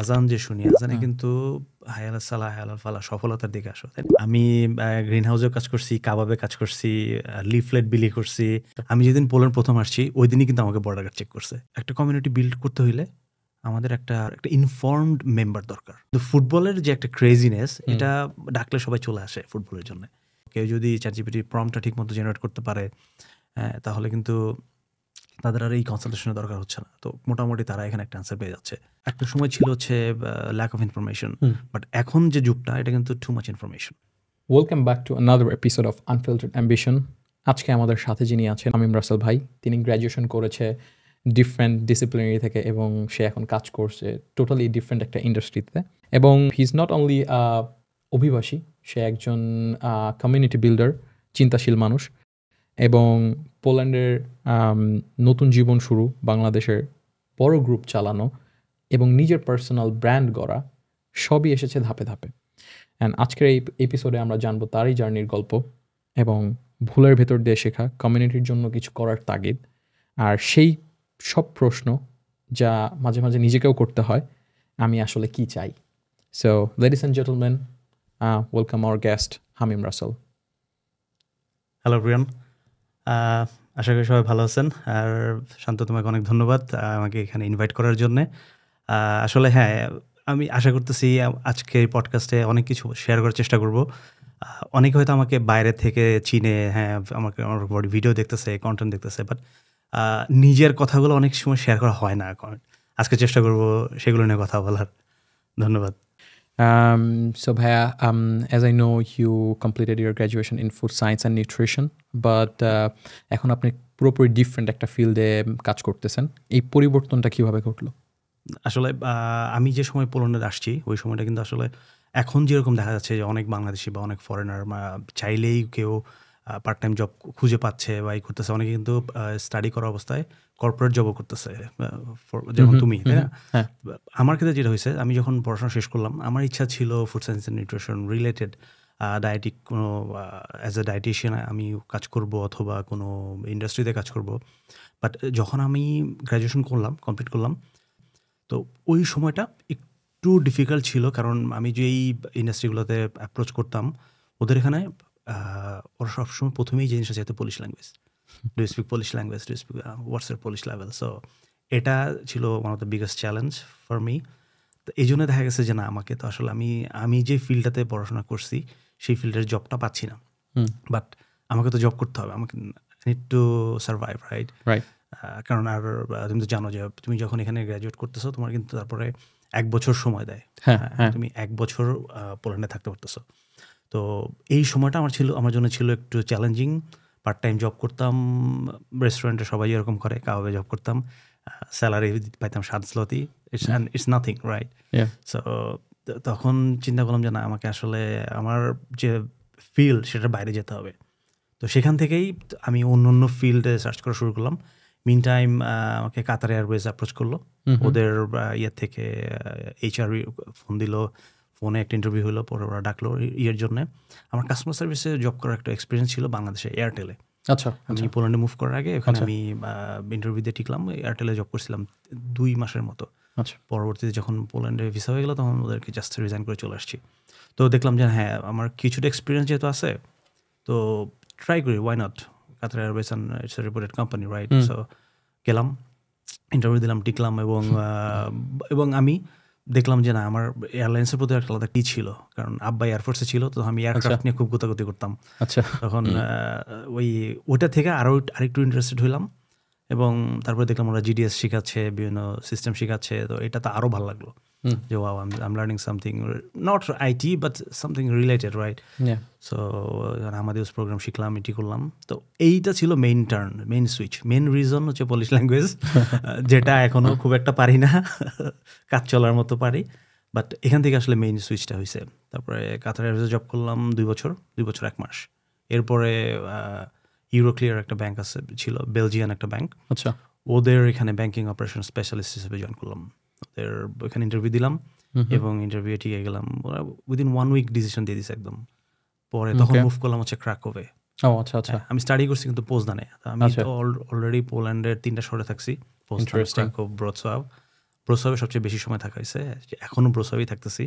আজান যে শুনি, আজানে কিন্তু হাই আলা সালাহ, হাই আলা ফালাহ সফলতার দিকে আসো। তাই না? আমি গ্রিন হাউসেও কাজ করছি, কাবাবে কাজ করছি, লিফলেট বিলি করছি। আমি যেদিন পোল্যান্ড ১ম আসছি, ওইদিনই কিন্তু আমাকে বর্ডার গার্ড চেক করছে। একটা কমিউনিটি বিল্ড করতে হইলে আমাদের একটা ইনফর্মড মেম্বার দরকার। তো ফুটবলের যে একটা ক্রেজিনেস, এটা ডাকলে সবাই চলে আসে ফুটবলের জন্য। কেউ যদি ChatGPT প্রম্পটটা ঠিকমতো জেনারেট করতে পারে, তাহলে কিন্তু তাদের আর এই কনসালটেশনের দরকার হচ্ছে না। তো মোটামুটি তারা এখানে একটা অ্যান্সার পেয়ে যাচ্ছে। একটা সময় ছিল হচ্ছে ল্যাক অফ ইনফরমেশন, বাট এখন যে যুগটা, এটা কিন্তু too much information. Welcome back to another episode of unfiltered ambition. আজকে আমাদের সাথে যিনি আছেন শামীম রাসেল ভাই। তিনি গ্র্যাজুয়েশন করেছে ডিফারেন্ট ডিসিপ্লিনারি থেকে এবং সে এখন কাজ করছে টোটালি ডিফারেন্ট একটা ইন্ডাস্ট্রিতে। এবং হি ইজ নট অনলি অভিবাসী, সে একজন কমিউনিটি বিল্ডার, চিন্তাশীল মানুষ এবং পোল্যান্ডের নতুন জীবন শুরু, বাংলাদেশের বড় গ্রুপ চালানো এবং নিজের পার্সোনাল ব্র্যান্ড গড়া, সবই এসেছে ধাপে ধাপে। অ্যান্ড আজকের এই এপিসোডে আমরা জানবো তারই জার্নির গল্প এবং ভুলের ভেতর দিয়ে শেখা, কমিউনিটির জন্য কিছু করার তাগিদ, আর সেই সব প্রশ্ন যা মাঝে মাঝে নিজেকেও করতে হয়, আমি আসলে কি চাই। So ladies and gentleman, welcome our guest Shamim Rasel. Hello Priyan, আশা করি সবাই ভালো আছেন। আর শান্ত, তোমাকে অনেক ধন্যবাদ আমাকে এখানে ইনভাইট করার জন্যে। আসলে হ্যাঁ, আমি আশা করতেছি আজকে এই পডকাস্টে অনেক কিছু শেয়ার করার চেষ্টা করব। অনেকে হয়তো আমাকে বাইরে থেকে চিনে, হ্যাঁ আমাকে আমার ভিডিও দেখতেছে, কন্টেন্ট দেখতেছে, বাট নিজের কথাগুলো অনেক সময় শেয়ার করা হয় না। আজকে চেষ্টা করব সেগুলো নিয়ে কথা বলার। ধন্যবাদ। So Bhaiya, as I know, you completed your graduation in food science and nutrition, but এখন আপনি পুরোপুরি ডিফারেন্ট একটা ফিল্ডে কাজ করতেছেন। এই পরিবর্তনটা কিভাবে ঘটলো? আসলে আমি যে সময় পোল্যান্ডে আসছি, ওই সময়টা কিন্তু আসলে এখন যেরকম দেখা যাচ্ছে যে অনেক বাংলাদেশি বা অনেক ফরেনার চাইলেই কেউ পার্ট টাইম জব খুঁজে পাচ্ছে বা এই করতেছে। অনেকে কিন্তু স্টাডি করা অবস্থায় কর্পোরেট জবও করতেছে, যেমন তুমি, তাই না? আমার ক্ষেত্রে যেটা হয়েছে, আমি যখন পড়াশোনা শেষ করলাম, আমার ইচ্ছা ছিল food science and nutrition related dietetic কোনো অ্যাজ এ ডায়েটিশিয়ান আমি কাজ করব অথবা কোনো ইন্ডাস্ট্রিতে কাজ করব। বাট যখন আমি গ্র্যাজুয়েশন কমপ্লিট করলাম, তো ওই সময়টা একটু ডিফিকাল্ট ছিল, কারণ আমি যেই ইন্ডাস্ট্রিগুলোতে অ্যাপ্রোচ করতাম, ওদের এখানে ওরা সবসময় প্রথমেই জিনিসটা চাইতো Polish language. Do you speak Polish language, do you speak what's এর পলিশ লেভেল। সো এটা ছিল one of the biggest challenge for me. তো এই জন্য দেখা গেছে যে না, আমাকে তো আসলে আমি যে ফিল্ডটাতে পড়াশোনা করছি সেই ফিল্ডের জবটা পাচ্ছি না, বাট আমাকে তো জব করতে হবে, আমাকে নিড টু সার্ভাইভ, রাইট? কারণ আর তুমি তো জানো যে তুমি যখন এখানে গ্র্যাজুয়েট করতেছো, তোমার কিন্তু তারপরে 1 বছর সময় দেয়। তুমি 1 বছর পোল্যান্ডে থাকতে পারতেছো। তো এই সময়টা আমার জন্য ছিল একটু চ্যালেঞ্জিং। পার্ট টাইম জব করতাম, রেস্টুরেন্টে সবাই এরকম করে, কাবাবে জব করতাম, স্যালারি পাইতাম 7 zloty, it's nothing, right? So তখন চিন্তা করলাম যে না, আমাকে আসলে আমার যে ফিল্ড সেটার বাইরে যেতে হবে। তো সেখান থেকেই আমি অন্য ফিল্ডে সার্চ করা শুরু করলাম। মিন টাইম আমাকে কাতার এয়ারওয়েজ অ্যাপ্রোচ করলো। ওদের ইয়ের থেকে HR ফোন দিল, ফোনে একটা ইন্টারভিউ হলো, পরে ওরা ডাকলো ইয়ের জন্য। আমার কাস্টমার সার্ভিসে জব করার একটা এক্সপিরিয়েন্স ছিল বাংলাদেশে এয়ারটেলে। আচ্ছা, আমি পোল্যান্ডে মুভ করার আগে ওখানে আমি ইন্টারভিউ দিয়ে টিকলাম, এয়ারটেলে জব করছিলাম 2 মাসের মতো। পরবর্তীতে যখন পোল্যান্ডে ভিসা হয়ে গেলো, তখন ওদেরকে জাস্ট রিজাইন করে চলে আসছি। তো দেখলাম যে হ্যাঁ, আমার কিছুটা এক্সপিরিয়েন্স যেহেতু আছে, তো ট্রাই করি, why not? Qatar Airways it's a reputed company, right? So গেলাম, ইন্টারভিউ দিলাম, টিকলাম, এবং আমি দেখলাম যে না, আমার এয়ারলাইন্সের প্রতি একটা আলাদা কি ছিল, কারণ আব্বা এয়ারফোর্সে ছিল, তো আমি এয়ারক্রাফট নিয়ে খুব গোতাগুতি করতাম। তখন ওইটা থেকে আরেকটু ইন্টারেস্টেড হইলাম, এবং তারপরে দেখলাম ওরা GDS শেখাচ্ছে, বিভিন্ন সিস্টেম শেখাচ্ছে, তো এটা তো আরও ভালো লাগলো যে wow, I learning something not IT but something related, right? So আমাদের প্রোগ্রাম শিখলাম, এটি করলাম। তো এইটা ছিল মেইন সুইচ, মেইন রিজন হচ্ছে পলিশ ল্যাঙ্গুয়েজ, যেটা এখনও খুব একটা পারি না, কাজ চলার মতো পারি, বাট এখান থেকে আসলে মেইন সুইচটা হয়েছে। তারপরে কাতার এয়ারওয়েজে জব করলাম 2 বছর 1 মাস। এরপরে ইউরোক্লিয়ার একটা ব্যাংক ছিল, বেলজিয়ান একটা ব্যাংক, ওদের এখানে ব্যাংকিং অপারেশন স্পেশালিস্ট হিসেবে জয়েন করলাম। ওদের ওখানে ইন্টারভিউ দিলাম, এবং ইন্টারভিউ টিকে গেলাম। ওরা উইদিন 1 উইক ডিসিশন দিয়ে দিয়েছে একদম। পরে তখন মুভ করলাম হচ্ছে ক্রাকোভে। আমি স্টাডি করছি কিন্তু পোজদানে। আমি তো অলরেডি পোল্যান্ডের 3টা শহরে থাকছি, পোজদান, ক্রাকোভ, ব্রোটসলাভ, ব্রোসওয়ে সবচেয়ে বেশি সময় থাকা হয়েছে, এখনও ব্রোসওয়েই থাকতেছি।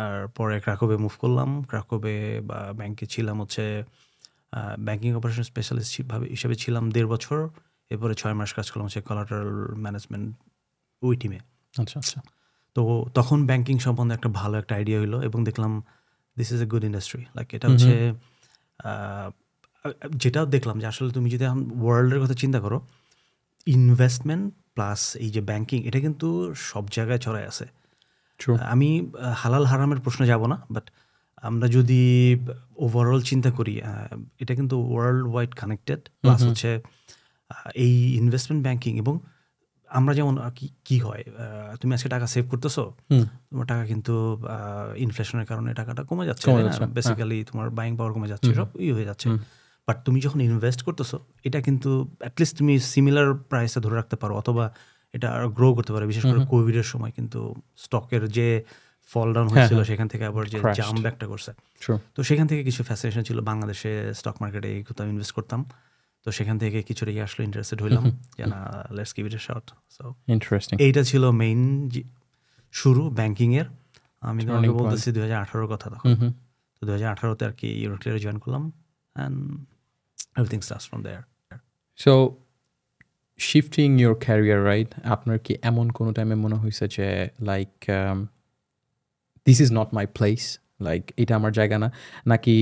আর পরে ক্রাকোবে মুভ করলাম, ক্রাকোবে বা ব্যাংকে ছিলাম হচ্ছে ব্যাংকিং অপারেশন স্পেশালিস্ট হিসেবে ছিলাম 1.5 বছর। এরপরে 6 মাস কাজ করলাম হচ্ছে কোলাটারাল ম্যানেজমেন্ট ওই টিমে। আচ্ছা আচ্ছা। তো তখন ব্যাংকিং সম্বন্ধে একটা ভালো একটা আইডিয়া হইলো এবং দেখলাম this is a good industry. Like এটা হচ্ছে যেটাও দেখলাম যে আসলে তুমি যদি এখন ওয়ার্ল্ডের কথা চিন্তা করো, ইনভেস্টমেন্ট প্লাস এই যে ব্যাংকিং, এটা কিন্তু সব জায়গায় ছড়ায় আছে। আমি হালাল হারামের প্রশ্নে যাব না, বাট আমরা যদি ওভারঅল চিন্তা করি, এটা কিন্তু ওয়ার্ল্ড ওয়াইড কানেক্টেড। প্লাস হচ্ছে এই ইনভেস্টমেন্ট ব্যাংকিং এবং আমরা যেমন কি হয়, তুমি আজকে টাকা সেভ করতেছো, তোমার টাকা কিন্তু ইনফ্লেশনের কারণে টাকাটা কমে যাচ্ছে, বেসিক্যালি তোমার বাইং পাওয়ার কমে যাচ্ছে, সব হয়ে যাচ্ছে। বাট তুমি যখন ইনভেস্ট করতেছো, এটা কিন্তু অ্যাটলিস্ট তুমি সিমিলার প্রাইসে ধরে রাখতে পারো, অথবা এটা আরো গ্রো করতে পারে। বিশেষ করে কোভিডের সময় কিন্তু স্টকের যে ফল ডাউন হয়েছিল, সেখান থেকে আবার যে জাম্প ব্যাকটা করছে, তো সেখান থেকে কিছু ফ্যাসিনেশন ছিল। বাংলাদেশে স্টক মার্কেটে কোথাও ইনভেস্ট করতাম, তো সেখান থেকে কিছুটা আসলে ইন্টারেস্টেড হইলাম যে না, let's give it A shot. So interesting, এইটা ছিল মেইন শুরু ব্যাংকিং এর। আমি তোমাকে বলতেছি 2018 কথা। তখন তো 2018-তে আর কি ইউরোক্লিয়ারে জয়েন করলাম, and everything starts from there. So shifting your career, right? আপনার কি এমন কোনো টাইমে মনে হয়েছে যে like this is not my place, like এটা আমার জায়গা না, নাকি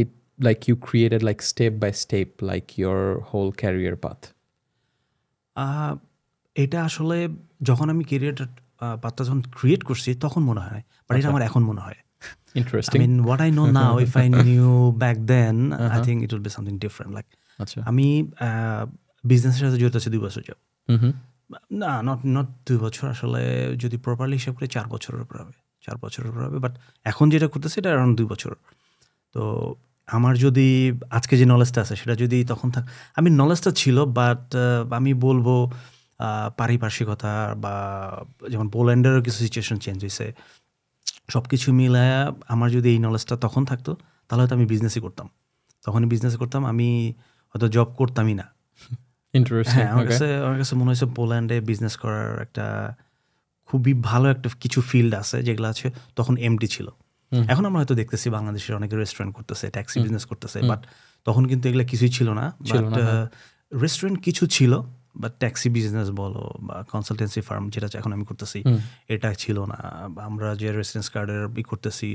it like you created like step by step like your whole career path? এটা আসলে যখন আমি ক্যারিয়ারটা পাথটা যখন ক্রিয়েট করছি তখন মনে হয়, বাট এটা আমার এখন মনে হয়। Interesting. I mean, what I know now, if I knew back then, I think it would be something different. Like, আমি বিজনেসের সাথে জড়িত আছি 2 বছর যাব। না, নট 2 বছর, আসলে যদি প্রপারলি হিসাব করে 4 বছরের উপর হবে, 4 বছরের উপর হবে। বাট এখন যেটা করতেছি এটা অ্যারাউন্ড 2 বছর। তো আমার যদি আজকে যে নলেজটা আছে সেটা যদি তখন আমি নলেজটা ছিল, বাট আমি বলবো পারিপার্শ্বিকতা বা যেমন পোল্যান্ডেরও কিছু সিচুয়েশন চেঞ্জ হয়েছে, সব কিছু মিলায়া আমার যদি এই নলেজটা তখন থাকতো, তাহলে হয়তো আমি বিজনেসই করতাম। তখনই বিজনেস করতাম, আমি হয়তো জব করতামই না। ইন্টারেস্টিং। আমার কাছে মনে হয়েছে পোল্যান্ডে বিজনেস করার একটা খুবই ভালো একটা কিছু ফিল্ড আছে, যেগুলো আছে তখন এমটি ছিল। এখন আমরা হয়তো দেখতেছি বাংলাদেশের অনেকে রেস্টুরেন্ট করতেছে, ট্যাক্সি বিজনেস করতেছে, বাট তখন কিন্তু এগুলো কিছুই ছিল না। বাট রেস্টুরেন্ট কিছু ছিল, বাট ট্যাক্সি বিজনেস বলো বা কনসালটেন্সি ফার্ম, যেটা এখন আমি করতেছি, এটা ছিল না। আমরা যে রেসিডেন্স কার্ডের করতেছি,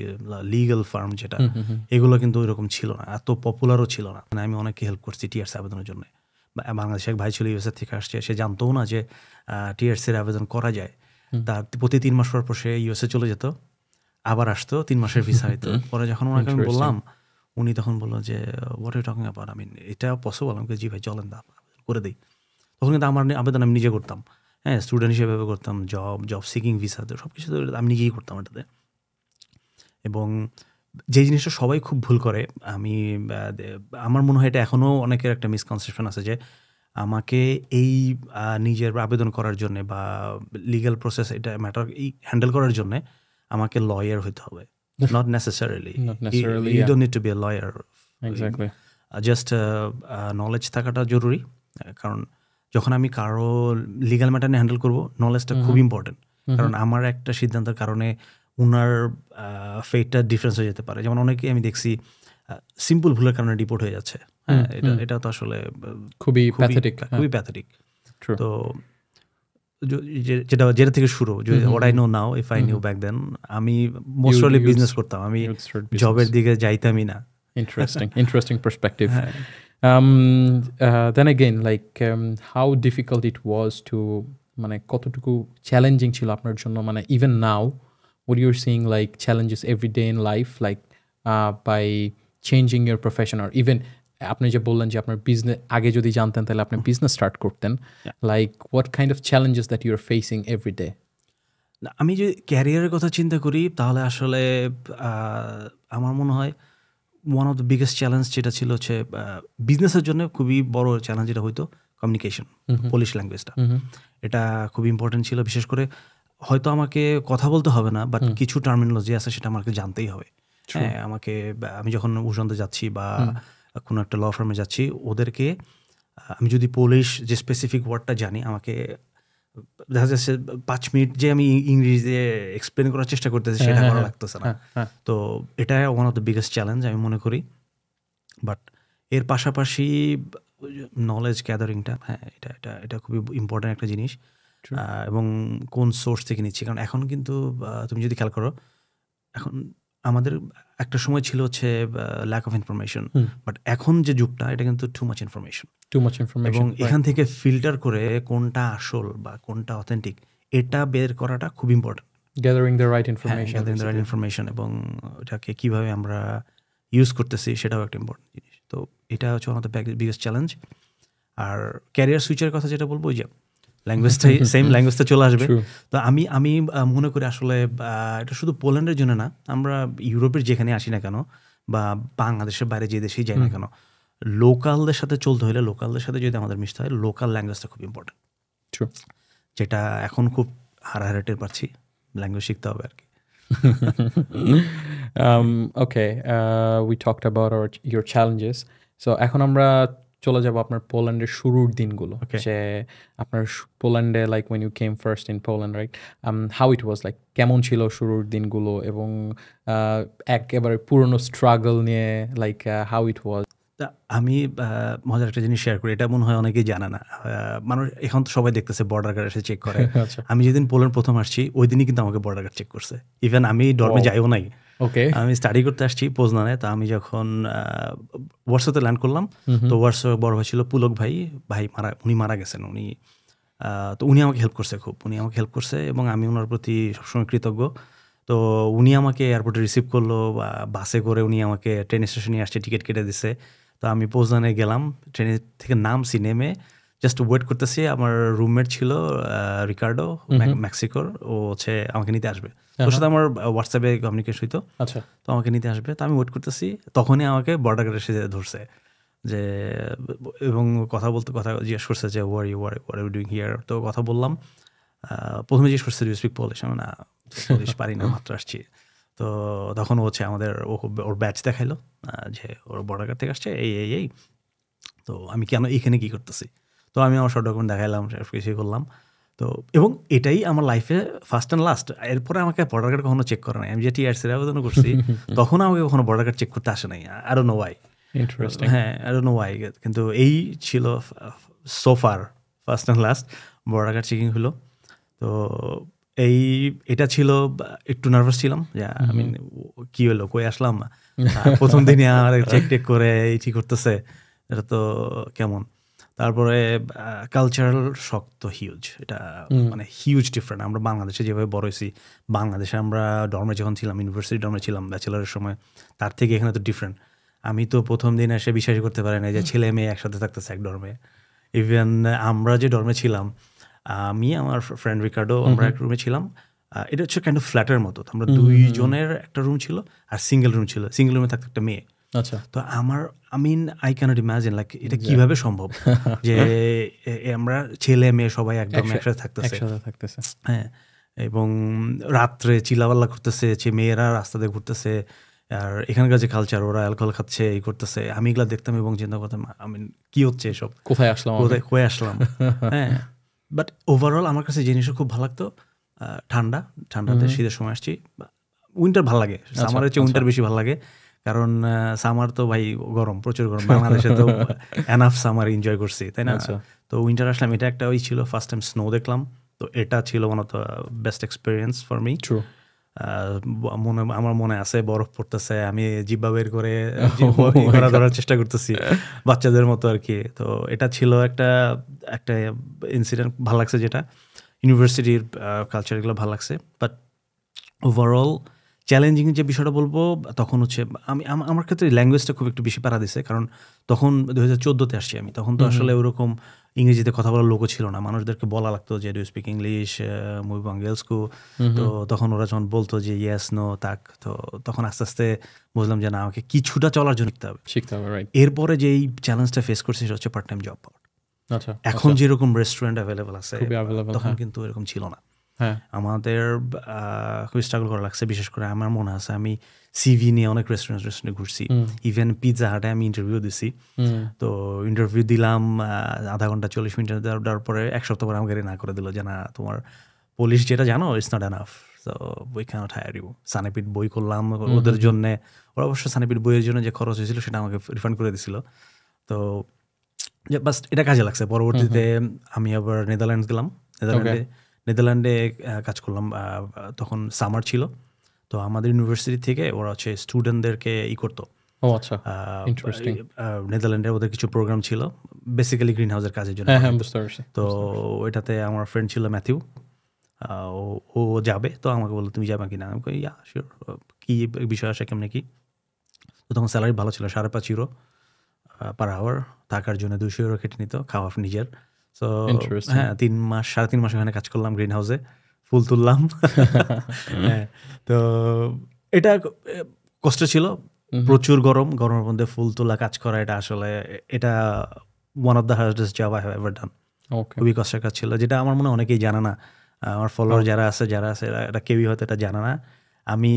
লিগাল ফার্ম যেটা, এগুলো কিন্তু ওইরকম ছিল না, এত পপুলারও ছিল না। মানে আমি অনেকে হেল্প করছি টিআরসি আবেদনের জন্য। বাংলাদেশে এক ভাই ছিল ইউএসএ থেকে আসছে, সে জানতও না যে টিআরসির আবেদন করা যায়। তার প্রতি 3 মাস পর সে ইউএসএ চলে যেত, আবার আসতো, 3 মাসের ভিসা হইতো। পরে যখন ওনাকে আমি বললাম, উনি তখন বললো যে what are you talking about, আমি এটা পসিবল? আমাকে জি ভাই চলেন দা করে দিই। তখন কিন্তু আমার আবেদন আমি নিজে করতাম, হ্যাঁ, স্টুডেন্ট হিসেবে করতাম, জব সিকিং ভিসা, সব কিছু আমি নিজেই করতাম এটাতে। এবং যে জিনিসটা সবাই খুব ভুল করে, আমার মনে হয় এটা এখনও অনেকের একটা মিসকনসেপশন আছে, যে আমাকে এই নিজের আবেদন করার জন্যে বা লিগ্যাল প্রসেস এটা ম্যাটার হ্যান্ডেল করার জন্যে আমাকে লয়ার হইতে হবে। Not necessarily, you don't need to be a lawyer. Exactly, just knowledge থাকাটা জরুরি। কারণ যখন আমি কারো লিগ্যাল ম্যাটার নিয়ে হ্যান্ডেল করবো, নলেজটা খুব ইম্পর্টেন্ট। কারণ আমার একটা সিদ্ধান্তের কারণে উনার ফেটটা ডিফারেন্স হয়ে যেতে পারে। যেমন অনেকে আমি দেখছি সিম্পল ভুলের কারণে ডিপোর্ট হয়ে যাচ্ছে। হ্যাঁ, এটা তো আসলে খুবই প্যাথেটিক। তো যেটা থেকে শুরু, what I know now, if I knew back then, আমি মোস্ট প্রবাবলি বিজনেস করতাম, আমি জবের দিকে যাইতামই না। Interesting perspective. Then again, like how difficult it was to, মানে কতটুকু চ্যালেঞ্জিং ছিল আপনার জন্য, মানে even now what you're seeing like challenges every day in life, like by changing your profession, or even আপনি যে বললেন যে আপনার বিজনেস আগে যদি জানতেন তাহলে আপনি বিজনেস স্টার্ট করতেন, like what kind of challenges that you're facing every day? আমি যদি ক্যারিয়ারের কথা চিন্তা করি, তাহলে আসলে আমার মনে হয় one of the biggest challenge যেটা ছিল হচ্ছে বিজনেসের জন্য খুবই বড় চ্যালেঞ্জ যেটা হয়তো কমিউনিকেশন, পোলিশ ল্যাঙ্গুয়েজটা, এটা খুবই ইম্পর্টেন্ট ছিল। বিশেষ করে হয়তো আমাকে কথা বলতে হবে না, বাট কিছু টার্মিনোলজি আছে সেটা আমাকে জানতেই হবে। হ্যাঁ, আমি যখন উসন্তে যাচ্ছি বা কোনো একটা ল ফার্মে যাচ্ছি, ওদেরকে আমি যদি পোলিশ যে স্পেসিফিক ওয়ার্ডটা জানি, আমাকে দেখা যাচ্ছে 5 মিনিট যে আমি ইংরেজিতে এক্সপ্লেন করার চেষ্টা করতেছি সেটা করা লাগতেছে না। তো এটা one of the biggest challenge আমি মনে করি। বাট এর পাশাপাশি নলেজ গ্যাদারিংটা, হ্যাঁ, এটা এটা এটা খুবই ইম্পর্ট্যান্ট একটা জিনিস। এবং কোন সোর্স থেকে নিচ্ছি, কারণ এখন কিন্তু তুমি যদি খেয়াল করো, এখন আমাদের একটা সময় ছিল হচ্ছে ল্যাক অফ ইনফরমেশন, বাট এখন যে যুগটা এটা কিন্তু টু মাচ ইনফরমেশন, এবং এখান থেকে ফিল্টার করে কোনটা আসল বা কোনটা অথেন্টিক এটা বের করাটা খুব important. Gathering the right information এবং এটাকে কিভাবে আমরা ইউজ করতেছি সেটাও একটা ইম্পর্টেন্ট জিনিস। তো এটা হচ্ছে one of the biggest challenge. আর ক্যারিয়ার সুইচের কথা যেটা বলবো, ওই যে ল্যাঙ্গুয়েজটাই সেম ল্যাঙ্গুয়েজটা চলে আসবে। তো আমি মনে করি আসলে এটা শুধু পোল্যান্ডের জন্য না, আমরা ইউরোপের যেখানে আসি না কেন বা বাংলাদেশের বাইরে যে দেশেই যাই না কেন, লোকালদের সাথে চলতে হলে, লোকালদের সাথে যদি আমাদের মিশতে হয়, লোকাল ল্যাঙ্গুয়েজটা খুব ইম্পর্টেন্ট, যেটা এখন খুব হারাহারে টের পাচ্ছি। ল্যাঙ্গুয়েজ শিখতে হবে আর কি। Okay, we talked about your challenges. So এখন আমরা চলে যাব আপনার পোল্যান্ডের শুরুর দিনগুলো, যে আপনার পোল্যান্ডে like when you came first in Poland, right? How it was like, কেমন ছিল শুরুর দিনগুলো, এবং একেবারে পুরনো স্ট্রাগল নিয়ে লাইক how it was. আমি মজার একটা জিনিস শেয়ার করি, এটা মনে হয় অনেকেই জানে না। মানুষ এখন তো সবাই দেখতেছে বর্ডার গার্ড এসে চেক করে। আমি যেদিন পোল্যান্ড প্রথম আসছি ওই দিনই কিন্তু আমাকে বর্ডার গার্ড চেক করছে। ইভেন আমি ডর্মে যাইও নাই, আমি স্টাডি করতে আসছি পোজনানে। তো আমি যখন ওয়ার্সোতে ল্যান্ড করলাম, তো ওয়ার্সো বড় ভাই ছিল পুলক ভাই, উনি মারা গেছেন। তো উনি আমাকে হেল্প করছে খুব, এবং আমি ওনার প্রতি সবসময় কৃতজ্ঞ। তো উনি আমাকে এয়ারপোর্টে রিসিভ করলো, বাসে করে উনি আমাকে ট্রেন স্টেশনে আসছে, টিকিট কেটে দিছে। তো আমি পোজনানে গেলাম, ট্রেনের থেকে নামছি, নেমে জাস্ট ওয়েট করতেছি। আমার রুমমেট ছিল রিকার্ডো, মেক্সিকোর, ও হচ্ছে আমাকে নিতে আসবে। ওর সাথে আমার হোয়াটসঅ্যাপে কমিউনিকেশন হইতো, তো আমাকে নিতে আসবে। তো আমি ওয়েট করতেছি, তখনই আমাকে বর্ডার গার্ড এসে ধরছে যে, এবং কথা জিজ্ঞেস করছে যে ওয়ার ইউ ডুইং হিয়ার। তো কথা বললাম। প্রথমে জিজ্ঞেস করছে, ডু ইউ স্পিক পোলিশ? আমি না, পোলিশ পারি না, মাত্র আসছি। তো তখন হচ্ছে ওর ব্যাচ দেখাইলো যে ওর বর্ডার গার্ড থেকে আসছে, এই। তো আমি কেন এখানে কী করতেছি? তো আমি আমার সব ডকুমেন্ট দেখাইলাম, কিছু করলাম। তো এবং এটাই আমার লাইফে ফার্স্ট অ্যান্ড লাস্ট। এরপরে আমাকে বর্ডার গার্ড কখনো চেক করে নাই। আমি যে টিআরসির আবেদন করছি তখন আমাকে কখনো বর্ডার গার্ড চেক করতে আসে নাই। I don't know why. Interesting. হ্যাঁ, আই ডোন্ট নো ওয়াই। কিন্তু এই ছিল so far first and last border guard checking হলো। তো এটা ছিল, একটু নার্ভাস ছিলাম যে আমি কি হলো, কই আসলাম। প্রথম দিনে আর চেক টেক করে এই করতেছে, এটা তো কেমন। তারপরে কালচারাল শক তো হিউজ, এটা মানে হিউজ ডিফারেন্ট। আমরা বাংলাদেশে যেভাবে বড় হয়েছি, বাংলাদেশে আমরা ডর্মে যখন ছিলাম, ইউনিভার্সিটি ডর্মে ছিলাম ব্যাচেলারের সময়, তার থেকে এখানে তো ডিফারেন্ট। আমি তো প্রথম দিন এসে বিশ্বাস করতে পারি না যে ছেলে মেয়ে একসাথে থাকতেছে এক ডর্মে। ইভেন আমরা যে ডর্মে ছিলাম, আমি আমার ফ্রেন্ড রিকার্ডো, আমরা এক রুমে ছিলাম। এটা হচ্ছে কাইন্ড অফ ফ্ল্যাটের মতো। আমরা 2 জনের একটা রুম ছিল, আর সিঙ্গেল রুম ছিল। সিঙ্গেল রুমে থাকতো একটা মেয়ে। আচ্ছা। তো আই ক্যানট ইমাজিন লাইক এটা কিভাবে সম্ভব যে আমরা ছেলে মেয়ে সবাই একদম একসাথে থাকতেছে। হ্যাঁ, এবং রাত্রে চিল্লাপাল্লা করতেছে, মেয়েরা রাস্তা দিয়ে ঘুরতেছে। আর এখানকার যে কালচার, ওরা অ্যালকোহল খাচ্ছে, এই করতেছে, আমি এগুলা দেখতাম এবং চিন্তা করতাম, আমি কি হচ্ছে এসব, কোথায় আসলাম। হ্যাঁ, বাট ওভারঅল আমার কাছে জিনিসটা খুব ভালো লাগতো। ঠান্ডাতে শীতের সময় আসছি। উইন্টার ভালো লাগে, সামারের চেয়ে উইন্টার বেশি ভালো লাগে, কারণ সামার তো ভাই গরম, প্রচুর গরম। বাংলাদেশে তো এনাফ সামার এনজয় করছি, তাই না? তো উইন্টার আসলাম, এটা একটা ওই ছিল, ফার্স্ট টাইম স্নো দেখলাম। তো এটা ছিল one of the best experience for me. আমার মনে আছে বরফ পড়তেছে, আমি জিব্বা বের করে ধরার চেষ্টা করতেছি বাচ্চাদের মতো আর কি। তো এটা ছিল একটা ইনসিডেন্ট ভালো লাগছে, যেটা ইউনিভার্সিটির কালচার এগুলো ভালো লাগছে। বাট ওভারঅল চ্যালেঞ্জিং যে বিষয়টা বলবো, তখন হচ্ছে আমার ক্ষেত্রে ল্যাঙ্গুয়েজটা খুব একটু বেশি প্যারা দিছে, কারণ তখন 2014-তে আসছি আমি। তখন তো আসলে ওরকম ইংরেজিতে কথা বলার লোকও ছিল না, মানুষদেরকে বলা লাগতো যে ডু স্পিক ইংলিশ, মুই বাঙ্গেলসকু। তো তখন ওরা যখন বলতো যে ইয়েস নো তাক, তো তখন আস্তে আস্তে বুঝলাম যে না, আমাকে কিছুটা চলার জন্য শিখতে হবে। এরপরে যে এই চ্যালেঞ্জটা ফেস করছি সেটা হচ্ছে পার্ট টাইম জব পাওয়া। এখন যেরকম রেস্টুরেন্ট অ্যাভেলেবল আছে, তখন কিন্তু এরকম ছিল না। হ্যাঁ আমাদের খুব স্ট্রাগল করা লাগছে। বিশেষ করে আমার মনে আছে আমি সিভি নিয়ে অনেক রেস্টুরেন্টে ঘুরছি। ইভেন পিৎজা হাটে আমি ইন্টারভিউ দিছি। তো ইন্টারভিউ দিলাম আধা ঘন্টা 40 মিনিট দেওয়ার পরে 1 সপ্তাহ পরে আমাকে না করে দিল যে না তোমার পুলিশ যেটা জানো it's not enough, so we can't hire you. সানেপিট বই করলাম ওদের জন্যে, ওরা অবশ্য সানেপিট বইয়ের জন্য যে খরচ হয়েছিল সেটা আমাকে রিফান্ড করে দিছিল। তো বাস এটা কাজে লাগছে। পরবর্তীতে আমি আবার নেদারল্যান্ডস গেলাম। নেদারল্যান্ডে কাজ করলাম। তখন সামার ছিল, তো আমাদের ইউনিভার্সিটি থেকে ওরা হচ্ছে স্টুডেন্টদেরকে করতো। ও আচ্ছা, ইন্টারেস্টিং। নেদারল্যান্ডে ওদের কিছু প্রোগ্রাম ছিল বেসিক্যালি গ্রিন হাউসের কাজের জন্য। হ্যাঁ বুঝতে পারছি। তো ওইটাতে আমার ফ্রেন্ড ছিল ম্যাথিউ, ও যাবে। তো আমাকে বললো তুমি যাবে কিনা? আমি কই ইয়া শিওর। কী বিষয় আসে কেমনে কি? তো তখন স্যালারি ভালো ছিল, 5.5 ইউরো পার আওয়ার। থাকার জন্য 200 ইউরো কেটে নিত, খাওয়া নিজের। সো হ্যাঁ 3.5 মাস ওখানে কাজ করলাম গ্রিন হাউসে, ফুল তুললাম। হ্যাঁ, তো এটা কষ্ট ছিল, প্রচুর গরম, গরমের মধ্যে ফুল তোলা কাজ করা, এটা আসলে এটা one of the hardest job I have ever ডান। খুবই কষ্টের কাজ ছিল, যেটা আমার মনে হয় অনেকেই জানে না। আমার ফলোয়ার যারা আছে এটা কেউই হয়তো এটা জানে না। আমি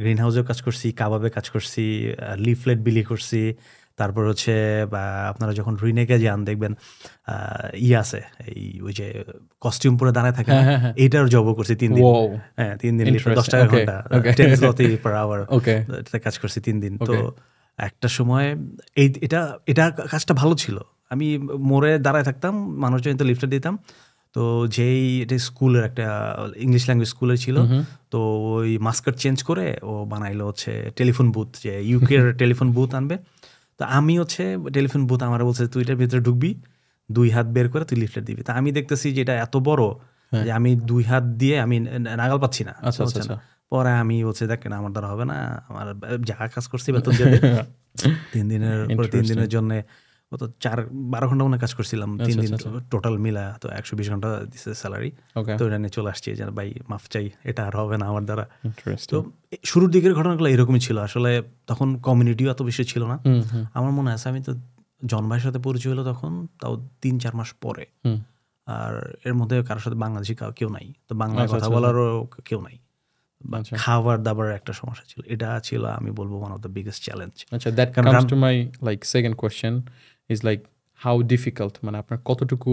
গ্রিন হাউসেও কাজ করছি, কাবাবে কাজ করছি, লিফলেট বিলি করছি। তারপর হচ্ছে আপনারা যখন রিনেকে যান দেখবেন আছে এই ওই যে কস্টিউম পরে দাঁড়ায় থাকে, এইটার জবও করছি 3 দিন। হ্যাঁ 3 দিন, 10 টাকা ঘন্টা, 10 zloty per hour এটাতে কাজ করছি 3 দিন। তো একটা সময় এটা কাজটা ভালো ছিল। আমি মোড়ে দাঁড়ায় থাকতাম, মানুষজন তো লিফটে দিতাম। তো যেই এটা স্কুলের একটা ইংলিশ ল্যাঙ্গুয়েজ স্কুলে ছিল, তো ওই মাস্কার চেঞ্জ করে ও বানাইলো হচ্ছে টেলিফোন বুথ, যে ইউকের টেলিফোন বুথ আনবে। তো আমি হচ্ছে টেলিফোন বুথ, আমার বলছে তুই এটার ভিতরে ঢুকবি, 2 হাত বের করে তুই লিফটে দিবি। তা আমি দেখতেছি যে এটা এত বড় যে আমি 2 হাত দিয়ে আমি নাগাল পাচ্ছি না। পরে আমি বলছি দেখ না আমার দ্বারা হবে না, আমার যা কাজ করছি বেতন দিয়ে 3 দিনের জন্য তো 12 ঘন্টা মনে কাজ করছিলাম 3 দিন টোটাল মিলা। তো 120 ঘন্টা দিচ্ছে স্যালারি। তো এটা নিয়ে চলে আসছি যে ভাই মাফ চাই, এটা আর হবে না আমার দ্বারা। তো শুরুর দিকের ঘটনাগুলো এরকমই ছিল। আসলে তখন কমিউনিটিও এত বেশি ছিল না। আমার মনে আছে আমি তো জন ভাইয়ের সাথে পরিচয় হলো তখন তাও 3-4 মাস পরে। আর এর মধ্যে কারোর সাথে বাংলাদেশি কেউ নাই, তো বাংলায় কথা বলারও কেউ নাই। খাবার দাবার একটা সমস্যা ছিল, এটা ছিল আমি বলবো one of the biggest challenge. আচ্ছা, that comes to my like second question is like how difficult, মানে আপনার কতটুকু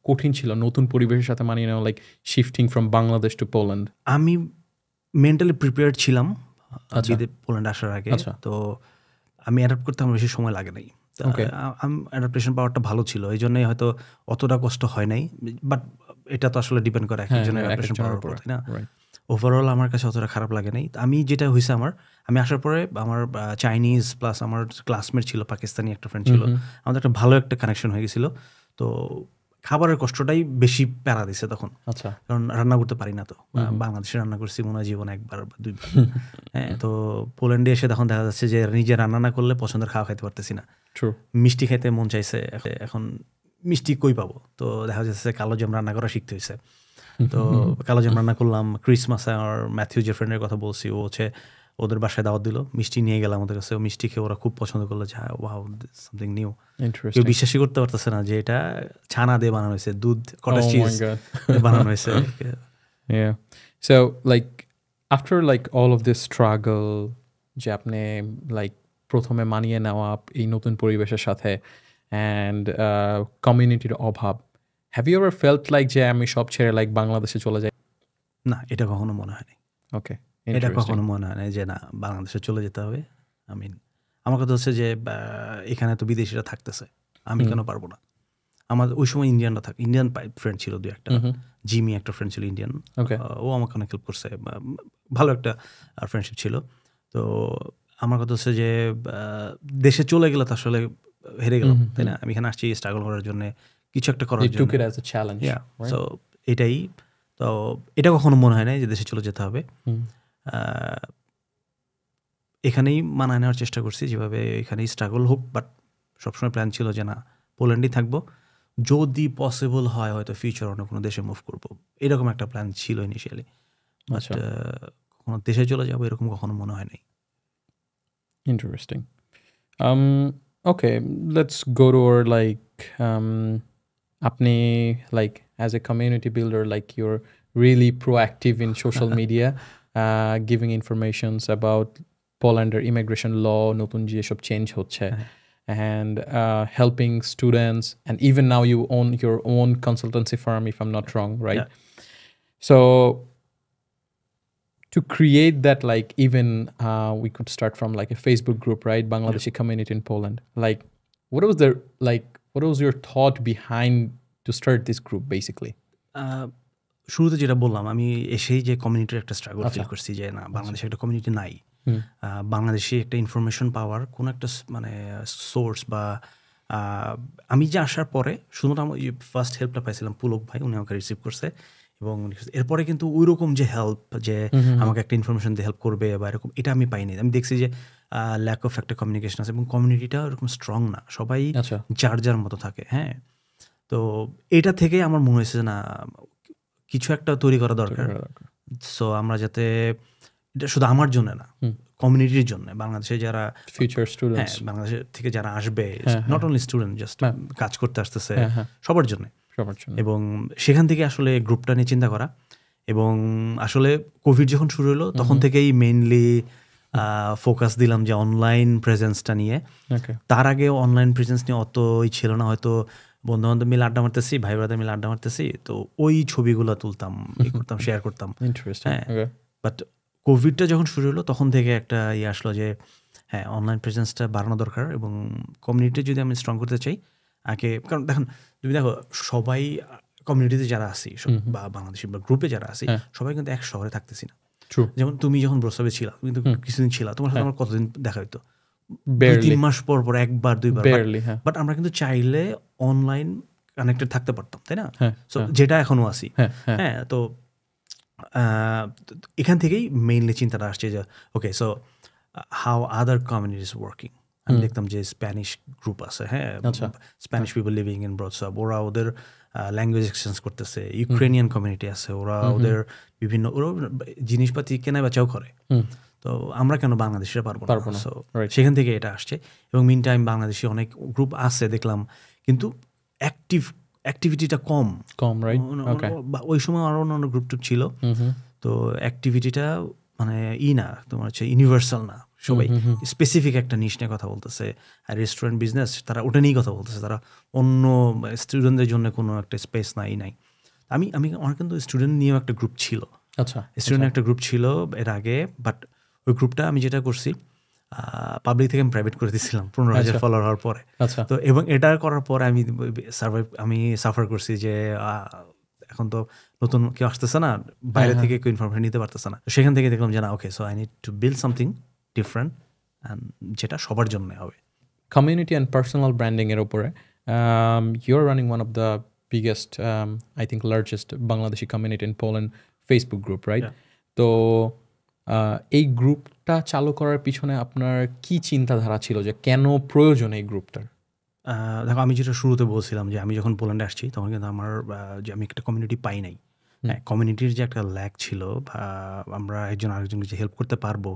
কঠিন ছিল নতুন পরিবেশের সাথে মানিয়ে নেওয়া, like shifting from Bangladesh to Poland? আমি মেন্টালি প্রিপেয়ার্ড ছিলাম পোল্যান্ড আসার আগে। তো আমি অ্যাডাপ্ট করতে আমার বেশি সময় লাগে নাই। অ্যাডাপ্টেশন পাওয়ারটা ভালো ছিল, এই জন্যই হয়তো অতটা কষ্ট হয় নাই। বাট এটা তো আসলে ডিপেন্ড করে একজনের অ্যাডাপ্টেশন পাওয়ার উপর, তাই না? ওভারঅল আমার কাছে অতটা খারাপ লাগে নাই। আমি যেটা হয়েছে আমি আসার পরে আমার চাইনিজ প্লাস আমার ক্লাসমেট ছিল পাকিস্তানি একটা ফ্রেন্ড ছিল, আমাদের একটা ভালো একটা কানেকশন হয়ে গেছিলো। তো খাবারের কষ্টটাই বেশি প্যারা দিছে তখন। আচ্ছা, কারণ রান্না করতে পারি না। তো বাংলাদেশে রান্না করছি মনে হয় জীবনে 1 বার বা 2 বার। হ্যাঁ, তো পোল্যান্ডে এসে তখন দেখা যাচ্ছে যে নিজে রান্না না করলে পছন্দের খাওয়া খাইতে পারতেছি না। মিষ্টি খাইতে মন চাইছে, এখন মিষ্টি কই পাবো? তো দেখা যাচ্ছে কালো জাম রান্না করা শিখতে হয়েছে। তো কালো জাম রান্না করলাম। ক্রিসমাসে আমার ম্যাথিউ যে ফ্রেন্ডের কথা বলছি, ও হচ্ছে ওদের বাসায় দাওয়াত দিল, মিষ্টি নিয়ে গেলাম ওদের কাছে। মিষ্টি খেয়ে ওরা খুব পছন্দ করলো যে ওয়াও সামথিং নিউ। কেউ বিশ্বাসই করতে পারতেছে না যে এটা ছানা দিয়ে বানানো হয়েছে, দুধ কটেজ চিজ বানানো হয়েছে। Yeah. So like after like all of this struggle, যে আপনি like প্রথমে মানিয়ে নেওয়া এই নতুন পরিবেশের সাথে and কমিউনিটির অভাব, have you ever felt like যে আমি সব ছেড়ে like বাংলাদেশে চলে যাই? না, এটা কখনো মনে হয়নি। ওকে, এটা কখনো মনে হয় না যে না বাংলাদেশে চলে যেতে হবে। আমার কথা হচ্ছে যে এখানে তো বিদেশিরা থাকতেছে, আমি কেন পারবো না? আমার ওই সময় ইন্ডিয়ান ফ্রেন্ড ছিল 2-1টা। জিমি একটা ফ্রেন্ড ছিল ইন্ডিয়ান, ও আমাকে অনেক হেল্প করছে, ভালো একটা ফ্রেন্ডশিপ ছিল। তো আমার কথা হচ্ছে যে দেশে চলে গেলে তো আসলে হেরে গেলাম, তাই না? আমি এখানে আসছি স্ট্রাগল করার জন্য, কিছু একটা করার জন্য। সো এটাই। তো এটা কখনো মনে হয় না যে দেশে চলে যেতে হবে। এখানেই মানায় নেওয়ার চেষ্টা করছি, যেভাবে এখানেই স্ট্রাগল হোক। বাট সবসময় প্ল্যান ছিল যে না পোল্যান্ডেই থাকবো, যদি পসিবল হয় হয়তো ফিউচার অন্য কোনো দেশে মুভ করবো, এরকম একটা প্ল্যান ছিল ইনিশিয়ালি। বাট কখনো দেশে চলে যাবো এরকম কখনো মনে হয় নাই। Interesting. Okay, let's go to our like আপনি like as a community builder, like your really proactive in social media, giving informations about Poland immigration law, নতুন যেসব চেঞ্জ হচ্ছে, and helping students, and even now you own your own consultancy firm, if I'm not wrong, right? Yeah. So to create that, like, even we could start from like a Facebook group, right? Bangladeshi community in Poland. Like, what was your thought behind to start this group, basically? শুরুতে যেটা বললাম, আমি এসেই যে কমিউনিটির একটা struggle feel করছি যে না, বাংলাদেশে একটা কমিউনিটি নাই। বাংলাদেশে একটা ইনফরমেশন পাওয়ার কোনো একটা মানে সোর্স বা আমি যে আসার পরে শুধুমাত্র আমি ফার্স্ট হেল্পটা পাইছিলাম পুলক ভাই, উনি আমাকে রিসিভ করছে। এবং এরপরে কিন্তু ওই রকম যে হেল্প, যে আমাকে একটা ইনফরমেশন দিয়ে হেল্প করবে বা এরকম, এটা আমি পাইনি। আমি দেখছি যে ল্যাক অফ একটা কমিউনিকেশন আছে এবং কমিউনিটিটা এরকম স্ট্রং না, সবাই যার যার মতো থাকে। হ্যাঁ, তো এটা থেকে আমার মনে হয়েছে যে না, কিছু একটা তৈরি করা দরকার। সো আমরা যাতে, এটা শুধু আমার জন্য না, কমিউনিটির জন্য, বাংলাদেশে যারা ফিউচার স্টুডেন্টস, বাংলাদেশ থেকে যারা আসবে, নট অনলি স্টুডেন্ট, জাস্ট কাজ করতে আসতেছে, সবার জন্য। এবং সেখান থেকে আসলে গ্রুপটা নিয়ে চিন্তা করা। এবং আসলে কোভিড যখন শুরু হলো তখন থেকেই মেইনলি ফোকাস দিলাম যে অনলাইন প্রেজেন্সটা নিয়ে। তার আগে অনলাইন প্রেজেন্স নিয়ে অতই ছিল না, হয়তো বন্ধু বান্ধব মিলে আড্ডা মারতেছি, ভাই ব্রাদার মিলে আড্ডা মারতেছি, তো ওই ছবিগুলো তুলতাম, করতাম, শেয়ার করতাম। হ্যাঁ, বাট কোভিডটা যখন শুরু হলো তখন থেকে একটা ইয়ে আসলো যে হ্যাঁ, অনলাইন প্রেজেন্সটা বাড়ানো দরকার এবং কমিউনিটি যদি আমি স্ট্রং করতে চাই আগে। কারণ দেখুন, তুমি দেখো সবাই কমিউনিটিতে যারা আছি বা বাংলাদেশি বা গ্রুপে যারা আছি, সবাই কিন্তু এক শহরে থাকতেছি না। যেমন তুমি যখন ব্রসবে ছিলা, কিন্তু কিছুদিন ছিলা, তোমার সাথে আমার কতদিন দেখা হইতো? 2-3 মাস পর পর, একবার দুইবার। বাট আমরা কিন্তু চাইলে অনলাইন কানেক্টেড থাকতে পারতাম, তাই না? সো যেটা এখনো আছি। হ্যাঁ, তো এখান থেকেই মেইনলি চিন্তাটা আসছে যে okay, so how other communities working. আমি দেখতাম যে স্প্যানিশ গ্রুপ আছে, হ্যাঁ, স্প্যানিশ পিপল লিভিং ইন ব্রডসব, ওরা ওদের ল্যাঙ্গুয়েজ এক্সচেঞ্জ করতেছে। ইউক্রেনিয়ান কমিউনিটি আছে, ওরা ওদের বিভিন্ন জিনিসপাতি কেনা বেচাও করে। তো আমরা কেন বাংলাদেশিরা পারবো না? সো সেখান থেকে এটা আসছে। এবং মিন টাইম বাংলাদেশি অনেক গ্রুপ আছে দেখলাম, কিন্তু অ্যাক্টিভিটিটা কম, রাইট? ওই সময় আরো অন্য গ্রুপ টুপ ছিল, তো অ্যাক্টিভিটিটা মানে না, তোমার হচ্ছে ইউনিভার্সাল না। সবাই স্পেসিফিক একটা নিশ নিয়ে কথা বলতেছে। আর রেস্টুরেন্ট বিজনেস, তারা ওটা নিয়েই কথা বলতেছে। তারা অন্য স্টুডেন্টদের জন্য কোনো একটা স্পেস নাই। আমি আমার কিন্তু স্টুডেন্ট নিয়েও একটা গ্রুপ ছিল। স্টুডেন্ট একটা গ্রুপ ছিল এর আগে, বাট ওই গ্রুপটা আমি যেটা করছি, পাবলিক থেকে আমি প্রাইভেট করে দিয়েছিলাম 15,000 ফলোয়ার হওয়ার পরে। তো এবং এটা করার পরে আমি সাফার করছি যে এখন তো নতুন কেউ আসতেছে না, বাইরে থেকে কেউ ইনফরমেশন নিতে পারতেছে না। সেখান থেকে দেখলাম যে না, okay, so I need to build something different, যেটা সবার জন্য হবে। কমিউনিটি অ্যান্ড পার্সোনাল ব্র্যান্ডিং এর উপরে you are running one of the biggest, I think largest Bangladeshi community in Poland Facebook group, right? তো এই গ্রুপটা চালু করার পিছনে আপনার কি চিন্তাধারা ছিল, যে কেন প্রয়োজন এই গ্রুপটার? দেখো, আমি যেটা শুরুতে বলছিলাম যে আমি যখন পোল্যান্ডে আসছি তখন কিন্তু আমার যে আমি একটা কমিউনিটি পাই নাই। হ্যাঁ, কমিউনিটির যে একটা ল্যাক ছিল, বা আমরা একজন আরেকজনকে যে হেল্প করতে পারবো,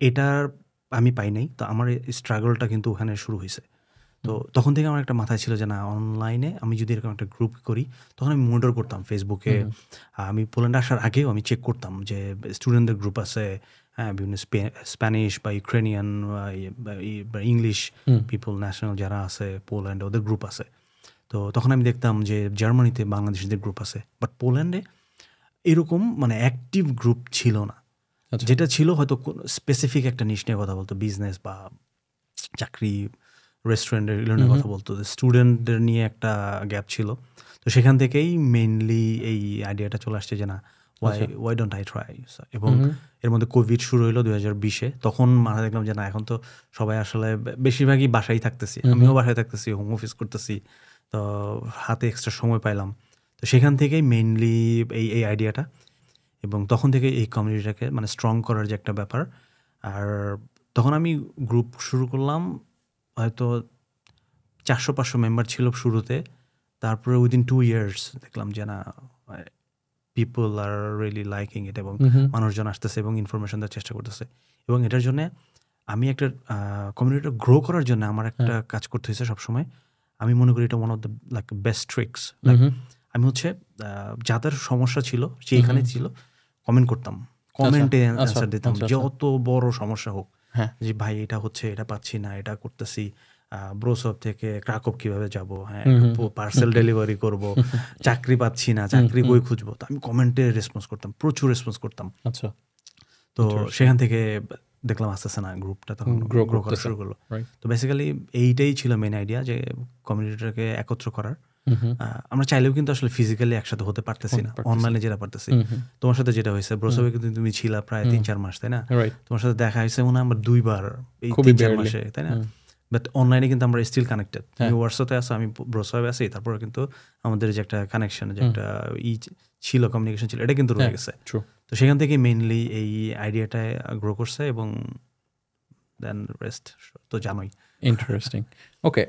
এটার আমি পাই নাই। তো আমার স্ট্রাগলটা কিন্তু ওখানে শুরু হয়েছে। তো তখন থেকে আমার একটা মাথায় ছিল যে না, অনলাইনে আমি যদি এরকম একটা গ্রুপ করি, তখন আমি মনিটর করতাম ফেসবুকে। আমি পোল্যান্ডে আসার আগেও আমি চেক করতাম যে স্টুডেন্টদের গ্রুপ আছে, হ্যাঁ, বিভিন্ন স্প্যানিশ বা ইউক্রেনিয়ান বা ইংলিশ পিপল ন্যাশনাল যারা আছে পোল্যান্ডে, ওদের গ্রুপ আছে। তো তখন আমি দেখতাম যে জার্মানিতে বাংলাদেশিদের গ্রুপ আছে, বাট পোল্যান্ডে এরকম মানে অ্যাক্টিভ গ্রুপ ছিল না। যেটা ছিল হয়তো স্পেসিফিক একটা নিশ নিয়ে কথা বলতো, বিজনেস বা চাকরি, রেস্টুরেন্টের এগুলো নিয়ে কথা বলতো। স্টুডেন্টদের নিয়ে একটা গ্যাপ ছিল। তো সেখান থেকেই মেইনলি এই আইডিয়াটা চলে আসছে যে না, ওয়াই ডোন্ট আই ট্রাই। এবং এর মধ্যে কোভিড শুরু হলো 2020-এ। তখন মাথায় দেখলাম যে না, এখন তো সবাই আসলে বেশিরভাগই বাসায় থাকতেছি, আমিও বাসায় থাকতেছি, হোম অফিস করতেছি, তো হাতে এক্সট্রা সময় পাইলাম। তো সেখান থেকেই মেইনলি এই আইডিয়াটা, এবং তখন থেকে এই কমিউনিটিটাকে মানে স্ট্রং করার যে একটা ব্যাপার। আর তখন আমি গ্রুপ শুরু করলাম, হয়তো 400-500 মেম্বার ছিল শুরুতে। তারপরে উইদিন 2 years দেখলাম যে না, পিপল আর রিয়েলি লাইকিং ইট, এবং মানুষজন আসতেছে এবং ইনফরমেশন দেওয়ার চেষ্টা করতেছে। এবং এটার জন্য আমি একটা কমিউনিটি গ্রো করার জন্য আমার একটা কাজ করতে হয়েছে সবসময়। আমি মনে করি এটা one of the like best tricks. Like আমি হচ্ছে যাদের সমস্যা ছিল সেইখানে ছিল কমেন্ট করতাম, কমেন্টে অ্যান্সার দিতাম, যত বড় সমস্যা হোক, যে ভাই এটা হচ্ছে, এটা পাচ্ছি না, এটা করতেছি, ব্রোসব থেকে ক্রাকপ কিভাবে যাব, হ্যাঁ পার্সেল ডেলিভারি করব, চাকরি পাচ্ছি না, চাকরি কই খুঁজবো, তো আমি কমেন্টে রেসপন্স করতাম, প্রচুর রেসপন্স করতাম। আচ্ছা, তো সেখান থেকে দেখলাম আস্তে আস্তে না গ্রুপটা তখন গ্রো করা শুরু করলো। তো বেসিক্যালি এইটাই ছিল মেন আইডিয়া, যে কমিউনিটিটাকে একত্র করার। আমরা চাইলেও কিন্তু আসলে ফিজিক্যালি একসাথে হতে পারতেছি না, অনলাইনে যেটা পারতেছি। তোমার সাথে যেটা হয়েছে ব্রোসবে কিন্তু তুমি ছিলা প্রায় 3-4 মাস, তাই না? তোমার সাথে দেখা হয়েছে মনে হয় আমার 2 বার এই 3-4 মাসে, তাই না? বাট অনলাইনে কিন্তু আমরা স্টিল কানেক্টেড। তুমি হোয়াটসঅ্যাপে আসো, আমি ব্রোসবে আছি, তারপরে কিন্তু আমাদের যে একটা কানেকশন, যে একটা ছিল, কমিউনিকেশন ছিল, এটা কিন্তু রয়ে গেছে। তো সেখান থেকে মেইনলি এই আইডিয়াটা গ্রো করছে, এবং দেন রেস্ট তো জানোই। ইন্টারেস্টিং। ওকে,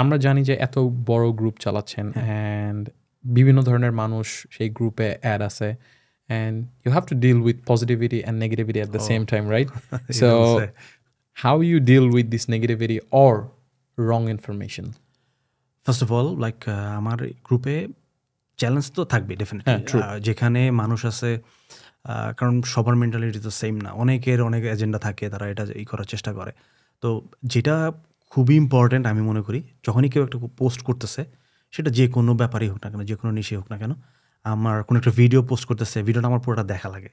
আমরা জানি যে এত বড় গ্রুপ চালাচ্ছেন, অ্যান্ড বিভিন্ন ধরনের মানুষ সেই গ্রুপে অ্যাড আছে, and you have to deal with positivity and negativity at the same time, right? So how you deal with this negativity or wrong information? First of all, like আমার গ্রুপে challenge তো থাকবে ডেফিনেটলি, যেখানে মানুষ আছে, কারণ সবার মেন্টালিটি তো সেম না, অনেকের অনেক এজেন্ডা থাকে, তারা এটা করার চেষ্টা করে। তো যেটা খুবই ইম্পর্টেন্ট আমি মনে করি, যখনই কেউ একটা পোস্ট করতেছে, সেটা যে কোনো ব্যাপারই হোক না কেন, যে কোনো নিশে হোক না কেন, আমার কোনো একটা ভিডিও পোস্ট করতেছে, ভিডিওটা আমার পুরোটা দেখা লাগে,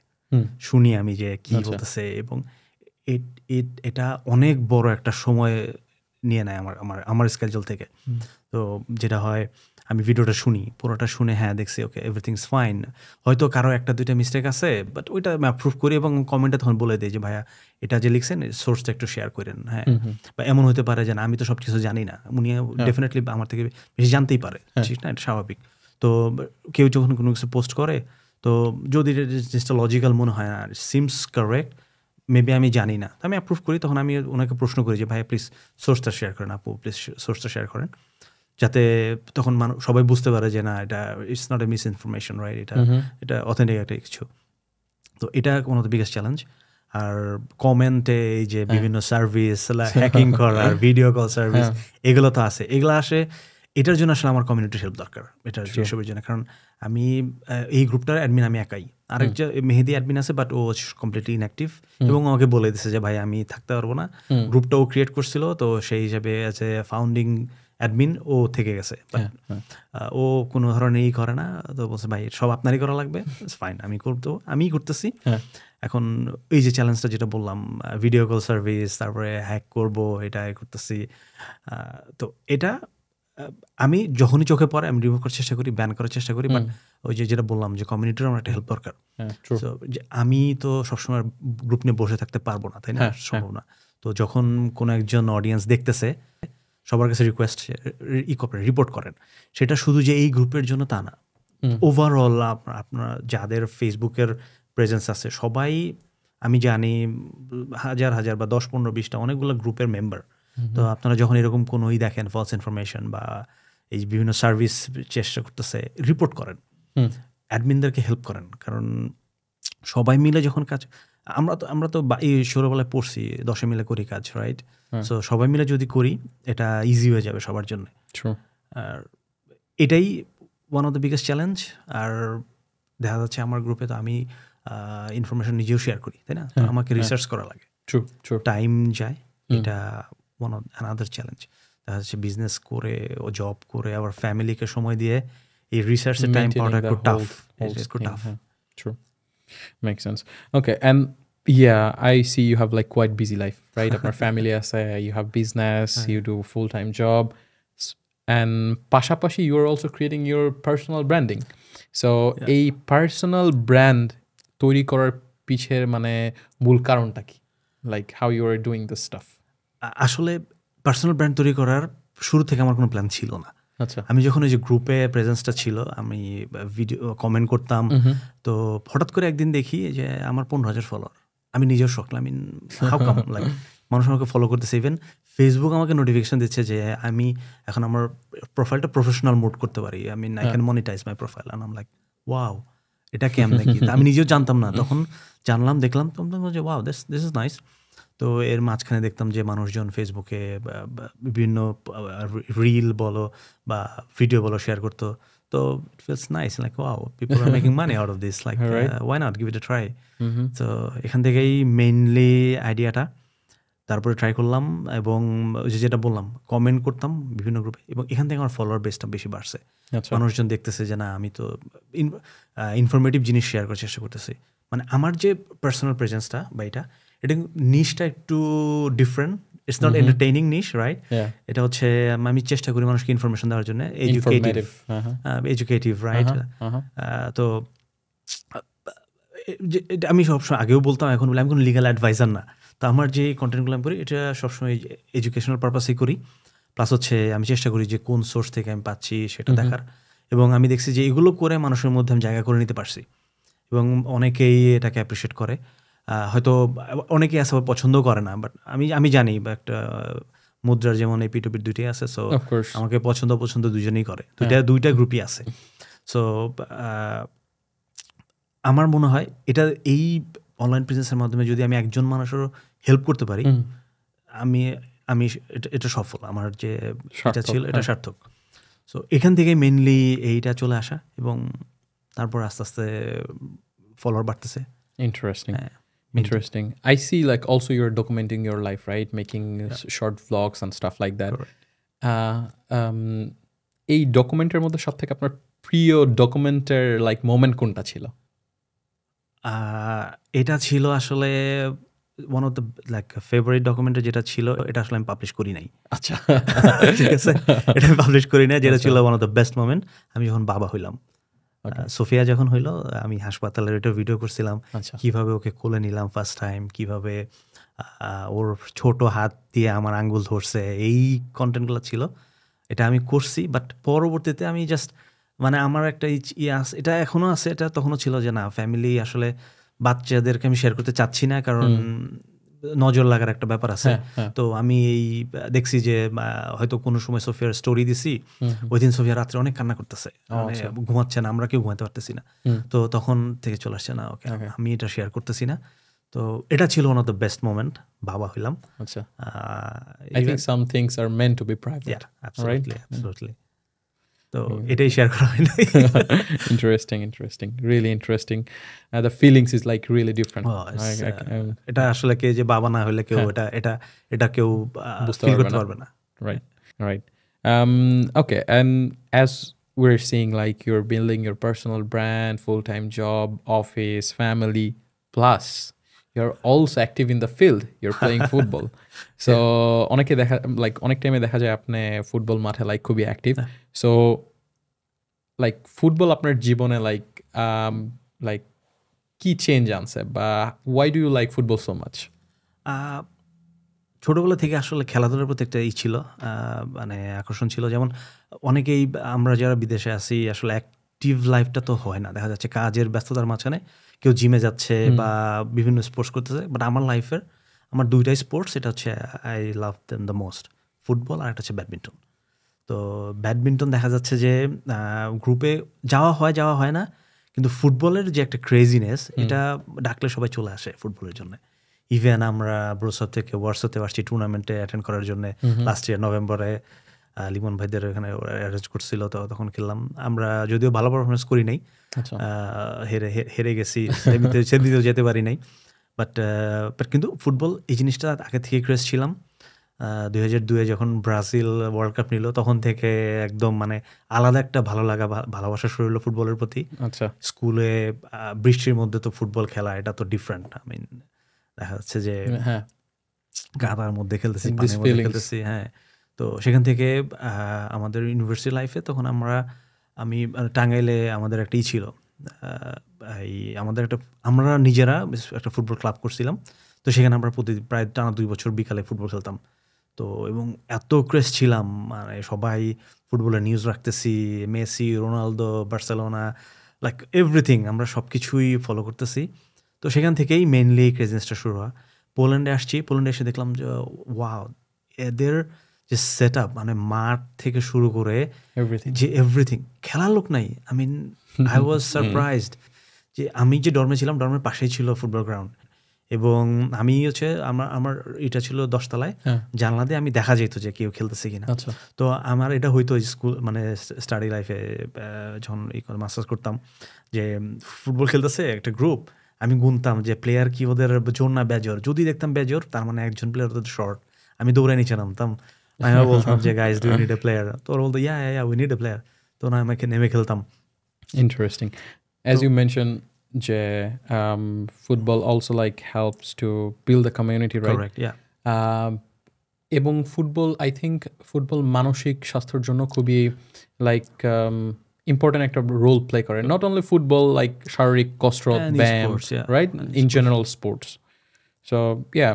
শুনি আমি যে কী বলতেছে, এবং এটা অনেক বড় একটা সময় নিয়ে নেয় আমার স্কেজুল থেকে। তো যেটা হয়, আমি ভিডিওটা শুনি, পুরোটা শুনে হ্যাঁ দেখছি ওকে এভরিথিং ইজ ফাইন, হয়তো কারো 1-2টা মিস্টেক আছে, বাট ওইটা আমি অ্যাপ্রুভ করি, এবং কমেন্টে তখন বলে দিই যে ভাইয়া এটা যে লিখছেন সোর্সটা একটু শেয়ার করেন। হ্যাঁ, বা এমন হতে পারে যে আমি তো সব কিছু জানি না, উনি ডেফিনেটলি আমার থেকে বেশি জানতেই পারে, ঠিক না? এটা স্বাভাবিক। তো কেউ যখন কোনো কিছু পোস্ট করে, তো যদি জিনিসটা লজিক্যাল মনে হয় না, সিমস কারেক্ট, মেবি আমি জানি না, আমি অ্যাপ্রুভ করি, তখন আমি ওনাকে প্রশ্ন করি যে ভাইয়া প্লিজ সোর্সটা শেয়ার করেন, আপু প্লিজ সোর্সটা শেয়ার করেন, যাতে তখন সবাই বুঝতে পারে যে না, এটা it's not a miss information, right? এটা অথেন্টিক একটা কিছু। তো এটা one of the biggest challenge. আর কমেন্টে এই যে বিভিন্ন সার্ভিস, হ্যাকিং করার, ভিডিও কল সার্ভিস, এগুলো তো আছে, এগুলো আসে, এটার জন্য আসলে আমার কমিউনিটির হেল্প দরকার, এটার এসবের জন্য। কারণ আমি এই গ্রুপটার অ্যাডমিন আমি একাই, আরেকটা মেহেদি অ্যাডমিন আছে, বাট ও কমপ্লিটলি ইনঅ্যাক্টিভ, এবং আমাকে বলে দিচ্ছে যে ভাই আমি থাকতে পারবো না। গ্রুপটাও ক্রিয়েট করছিল, তো সেই হিসাবে অ্যাজ এ ফাউন্ডিং অ্যাডমিন ও থেকে গেছে, ও কোনো ধরনের করে না। তো বলছে ভাই সব আপনারই করা লাগবে, ফাইন, আমি করতেছি। এখন এই যে চ্যালেঞ্জটা যেটা বললাম, ভিডিও কল সার্ভিস, তারপরে হ্যাক করব, এটা করতেছি। তো এটা আমি যখনই চোখে পড়ে আমি রিমুভ করার চেষ্টা করি, ব্যান করার চেষ্টা করি, বাট ওই যে যেটা বললাম যে কমিউনিটির আমার একটা হেল্প দরকার। আমি তো সবসময় গ্রুপ নিয়ে বসে থাকতে পারবো না, তাই না? সম্ভব না। তো যখন কোনো একজন অডিয়েন্স দেখতেছে, সবার কাছে রিকোয়েস্ট রিপোর্ট করেন, সেটা শুধু যে এই গ্রুপের জন্য তা না, ওভারঅল আপনার যাদের ফেসবুকের প্রেজেন্স আছে, সবাই আমি জানি হাজার হাজার বা 10-15-20টা অনেকগুলো গ্রুপের মেম্বার। তো আপনারা যখন এরকম কোনোই দেখেন ফলস ইনফরমেশন বা এই বিভিন্ন সার্ভিস চেষ্টা করতেছে, রিপোর্ট করেন, অ্যাডমিনদেরকে হেল্প করেন। কারণ সবাই মিলে যখন কাজ, আমরা তো এই ছোটবেলায় পড়ছি 10 মিলে করি কাজ, রাইট? সো সবাই মিলে যদি করি, এটা ইজি হয়ে যাবে সবার জন্য। আর এটাই one of the biggest challenge. আর দেখা যাচ্ছে আমার গ্রুপে তো আমি ইনফরমেশন নিজেও শেয়ার করি, তাই না? আমাকে রিসার্চ করা লাগে, টাইম যায়, এটা ওয়ান অফ অ্যানাদার চ্যালেঞ্জ। দেখা যাচ্ছে বিজনেস করে ও জব করে আবার ফ্যামিলিকে সময় দিয়ে এই রিসার্চের টাইম পাওয়াটা একটু tough. True. Makes sense. Okay, and yeah, I see you have like quite busy life, right? Apnar family আছে, you have business, you do full-time job, and পাশাপাশি you are also creating your personal branding. So এই personal brand তৈরি করার পিছের মানে মূল কারণটা কি? Like how you are doing this stuff? আসলে পার্সোনাল ব্র্যান্ড তৈরি করার শুরু থেকে আমার কোনো প্ল্যান ছিল না। আচ্ছা, আমি যখন ওই যে গ্রুপে প্রেজেন্সটা ছিল, আমি ভিডিও কমেন্ট করতাম, তো হঠাৎ করে একদিন দেখি যে আমার 15,000 ফলোয়ার। আমি নিজেও শখ, আমি হাউ কাম, লাইক মানুষ আমাকে ফলো করতেছে, ইভেন ফেসবুক আমাকে নোটিফিকেশন দিচ্ছে যে আমি এখন আমার প্রোফাইলটা প্রফেশনাল মোড করতে পারি, I can monetize my profile. আর আম লাইক ওয়াও, এটা কেমন কি? আমি নিজেও জানতাম না, তখন জানলাম, দেখলাম, তখন যে ওয়াও, দিস ইজ নাইস। তো এর মাঝখানে দেখতাম যে মানুষজন ফেসবুকে বিভিন্ন রিল বলো বা ভিডিও বলো শেয়ার করতো। তো it feels nice like wow people are making money out of this like Right. Why not give it a try. Mhm. তো এখান থেকেই মেইনলি আইডিয়াটা, তারপরে ট্রাই করলাম এবং ওই যে যেটা বললাম কমেন্ট করতাম বিভিন্ন গ্রুপে, এবং এখান থেকে আমার ফলোয়ার বেসটা বেশি বাড়ছে। আচ্ছা। মানুষজন দেখতেছে যে না আমি তো ইনফরমেটিভ জিনিস শেয়ার করার চেষ্টা করতেছি, মানে আমার যে পার্সোনাল প্রেজেন্সটা বা এটা নিশটা একটু different, it's not entertaining niche, right? Yeah. এটা হচ্ছে আমি চেষ্টা করি মানুষকে ইনফরমেশন দেওয়ার জন্য, educative, Informative. Uh-huh. Educative, right? Uh-huh. Uh-huh. তো এটা আমি সবসময় আগেও বলতাম, এখন বলি আমি কোনো লিগাল অ্যাডভাইজার না। তো আমার যে কন্টেন্টগুলো আমি করি এটা সবসময় এডুকেশনাল পারপাসেই করি, প্লাস হচ্ছে আমি চেষ্টা করি যে কোন সোর্স থেকে আমি পাচ্ছি সেটা দেখার, এবং আমি দেখছি যে এগুলো করে মানুষের মধ্যে আমি জায়গা করে নিতে পারছি এবং অনেকেই এটাকে অ্যাপ্রিসিয়েট করে। হয়তো অনেকেই আছে আবার পছন্দও করে না, বাট আমি জানি বা একটা মুদ্রার যেমন এই পিটুপির দুইটাই আছে, সো Of course. আমাকে পছন্দ দুজনেই করে, দুইটা গ্রুপই আছে। সো আমার মনে হয় এটা এই অনলাইন প্রেজেন্সের মাধ্যমে যদি আমি একজন মানুষেরও হেল্প করতে পারি, আমি এটা সফল, আমার যে এটা ছিল এটা সার্থক। সো এখান থেকে মেনলি এইটা চলে আসা, এবং তারপর আস্তে আস্তে ফলোয়ার বাড়তেছে। Interesting. Interesting. I see like also you're documenting your life, right? Making short vlogs and stuff like that. এই ডকুমেন্টের মধ্যে সব থেকে আপনার প্রিয় ডকুমেন্টের লাইক মোমেন্ট কোনটা ছিল? এটা ছিল আসলে one of the like favourite documentary যেটা ছিল, এটা আসলে আমি পাবলিশ করি নাই। আচ্ছা, ঠিক আছে, এটা আমি পাবলিশ করি নাই, যেটা ছিল one of the best moment. আমি যখন বাবা হইলাম, সোফিয়া যখন হইলো, আমি হাসপাতালের এটা ভিডিও করছিলাম, কিভাবে ওকে কোলে নিলাম ফার্স্ট টাইম, কিভাবে ওর ছোট হাত দিয়ে আমার আঙ্গুল ধরছে, এই কন্টেন্টগুলো ছিল। এটা আমি করছি, বাট পরবর্তীতে আমি জাস্ট মানে আমার একটা এটা এখনো আছে, এটা তখনও ছিল যে না ফ্যামিলি আসলে বাচ্চাদেরকে আমি শেয়ার করতে চাচ্ছি না, কারণ নজর লাগার একটা ব্যাপার আছে। তো আমি এই দেখছি যে হয়তো কোনো সময় সোফিয়ার স্টোরি দিছি, ওই দিন সোফিয়া রাত্রে অনেক কান্না করতেছে, ঘুমাচ্ছে না, আমরা কেউ ঘুমাতে পারতেছি না। তো তখন থেকে চলে আসছে না ওকে আমি এটা শেয়ার করতেছি না। তো এটা ছিল one of the best moment, বাবা হইলাম। আচ্ছা, I think some things are meant to be private. Yeah, absolutely, right? Absolutely. তো এটাই শেয়ার করা হয় নাই। Interesting, really interesting. The feelings is like really different. এটা আসলে কে যে বাবা না হলে কেউ এটা কেউ ফিল করতে পারবে না। Right. Okay, and as we're seeing, like you're building your personal brand, full-time job, office, family, plus you're also active in the field. You're playing football. So অনেকে অনেক টাইমে দেখা যায় আপনি ফুটবল মাঠে লাইক খুবই অ্যাক্টিভ। সো লাইক ফুটবল আপনার জীবনে লাইক কি চেঞ্জ আনছে, বা why do you like football so much? ছোটোবেলা থেকে আসলে খেলাধুলার প্রতি একটা ছিল, মানে আকর্ষণ ছিল। যেমন অনেকেই আমরা যারা বিদেশে আছি আসলে অ্যাক্টিভ লাইফটা তো হয় না, দেখা যাচ্ছে কাজের ব্যস্ততার মাঝখানে কেউ জিমে যাচ্ছে বা বিভিন্ন স্পোর্টস করতেছে, বাট আমার দুইটাই স্পোর্টস, এটা হচ্ছে I love them the most, football আর একটা হচ্ছে ব্যাডমিন্টন। তো ব্যাডমিন্টন দেখা যাচ্ছে যে গ্রুপে যাওয়া হয় না, কিন্তু ফুটবলের যে একটা ক্রেজিনেস, এটা ডাকলে সবাই চলে আসে ফুটবলের জন্য। ইভেন আমরা ব্রোসর থেকে ওয়ার্সতে আসছি টুর্নামেন্টে অ্যাটেন্ড করার জন্য, লাস্ট ইয়ার নভেম্বরে লিমন ভাইদের এখানে অ্যারেঞ্জ করছিল, তো তখন খেললাম। আমরা যদিও ভালো পারফরমেন্স করি নাই, হেরে গেছি, সেদিকেও যেতে পারি নাই, বাট কিন্তু ফুটবল এই জিনিসটা আগে থেকে ক্রেজ ছিলাম। 2002 যখন ব্রাজিল ওয়ার্ল্ড কাপ নিল, তখন থেকে একদম মানে আলাদা একটা ভালোবাসা শুরু হলো ফুটবলের প্রতি। আচ্ছা, স্কুলে বৃষ্টির মধ্যে তো ফুটবল খেলা, এটা তো ডিফারেন্ট। দেখা যাচ্ছে যে গাদার মধ্যে খেলতেছি, পানির মধ্যে খেলতেছি। হ্যাঁ, তো সেখান থেকে আমাদের ইউনিভার্সিটি লাইফে তখন আমি টাঙ্গাইলে আমাদের একটাই ছিল, আমরা নিজেরা একটা ফুটবল ক্লাব করছিলাম। তো সেখানে আমরা প্রায় টানা 2 বছর বিকালে ফুটবল খেলতাম। তো এবং এত ক্রেজ ছিলাম, মানে সবাই ফুটবলের নিউজ রাখতেছি, Messi, Ronaldo, Barcelona, like everything, আমরা সব কিছুই ফলো করতেছি। তো সেখান থেকেই মেইনলি ক্রেজিনেসটা শুরু হয়। পোল্যান্ডে আসছি, পোল্যান্ডে এসে দেখলাম যে ওয়াও, এদের যে সেট আপ, মানে মাঠ থেকে শুরু করে যে এভরিথিং, খেলার লোক নাই। আই ওয়াজ সারপ্রাইজড যে আমি যে ডর্মে ছিলাম, ডর্মের পাশেই ছিল ফুটবল গ্রাউন্ড, এবং আমি হচ্ছে আমার এটা ছিল 10 তলায়, হ্যাঁ, জানলা দিয়ে আমি দেখা যেত যে কেউ খেলতেছে কিনা। আচ্ছা। তো আমার এটা হইতো স্কুল মানে স্টাডি লাইফে যখন মাস্টার্স করতাম যে ফুটবল খেলতেছে একটা গ্রুপ, আমি গুনতাম যে প্লেয়ার কি ওদের জোর না বেজোর, যদি দেখতাম বেজোর তার মানে একজন প্লেয়ার ওদের শর্ট, আমি দৌড়ে নিচে নামতাম, আমি বলতাম যে guys do you need a player, তো ওরা বলতো yeah we need a player, তো না আমাকে নেমে খেলতাম। Interesting. As you mentioned, যে football also like helps to build a community, right? Correct, yeah. এবং ফুটবল, আই থিঙ্ক ফুটবল মানসিক স্বাস্থ্যের জন্য খুবই লাইক ইম্পর্টেন্ট একটা রোল প্লে করে। নট অনলি ফুটবল, লাইক শারীরিক কসরত, Any ব্যায়াম, sports, yeah. Right, Any in sports. General sports. So yeah,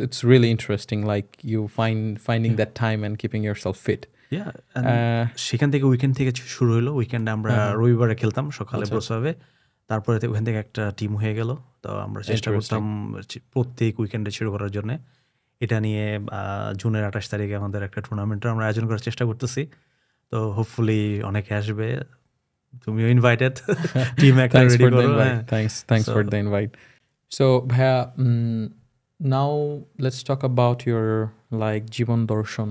it's really interesting, like you finding that time and keeping yourself fit. Yeah, and সেখান থেকে weekend থেকে শুরু হলো, উইকেন্ডে আমরা রবিবারে খেলতাম সকালে ব্রোসাবে, তারপরে ওখান থেকে একটা টিম হয়ে গেল। তো আমরা চেষ্টা করতাম প্রত্যেক উইকেন্ডে শুরু করার জন্য। এটা নিয়ে জুনের 28 তারিখে আমাদের একটা টুর্নামেন্টের আমরা আয়োজন করার চেষ্টা করতেছি। তো হোপফুলি অনেকে আসবে, তুমিও ইনভাইটেড, টিম একটা রেডি করো। Thanks for the invite. So ভাইয়া, now let's talk about your like জীবন দর্শন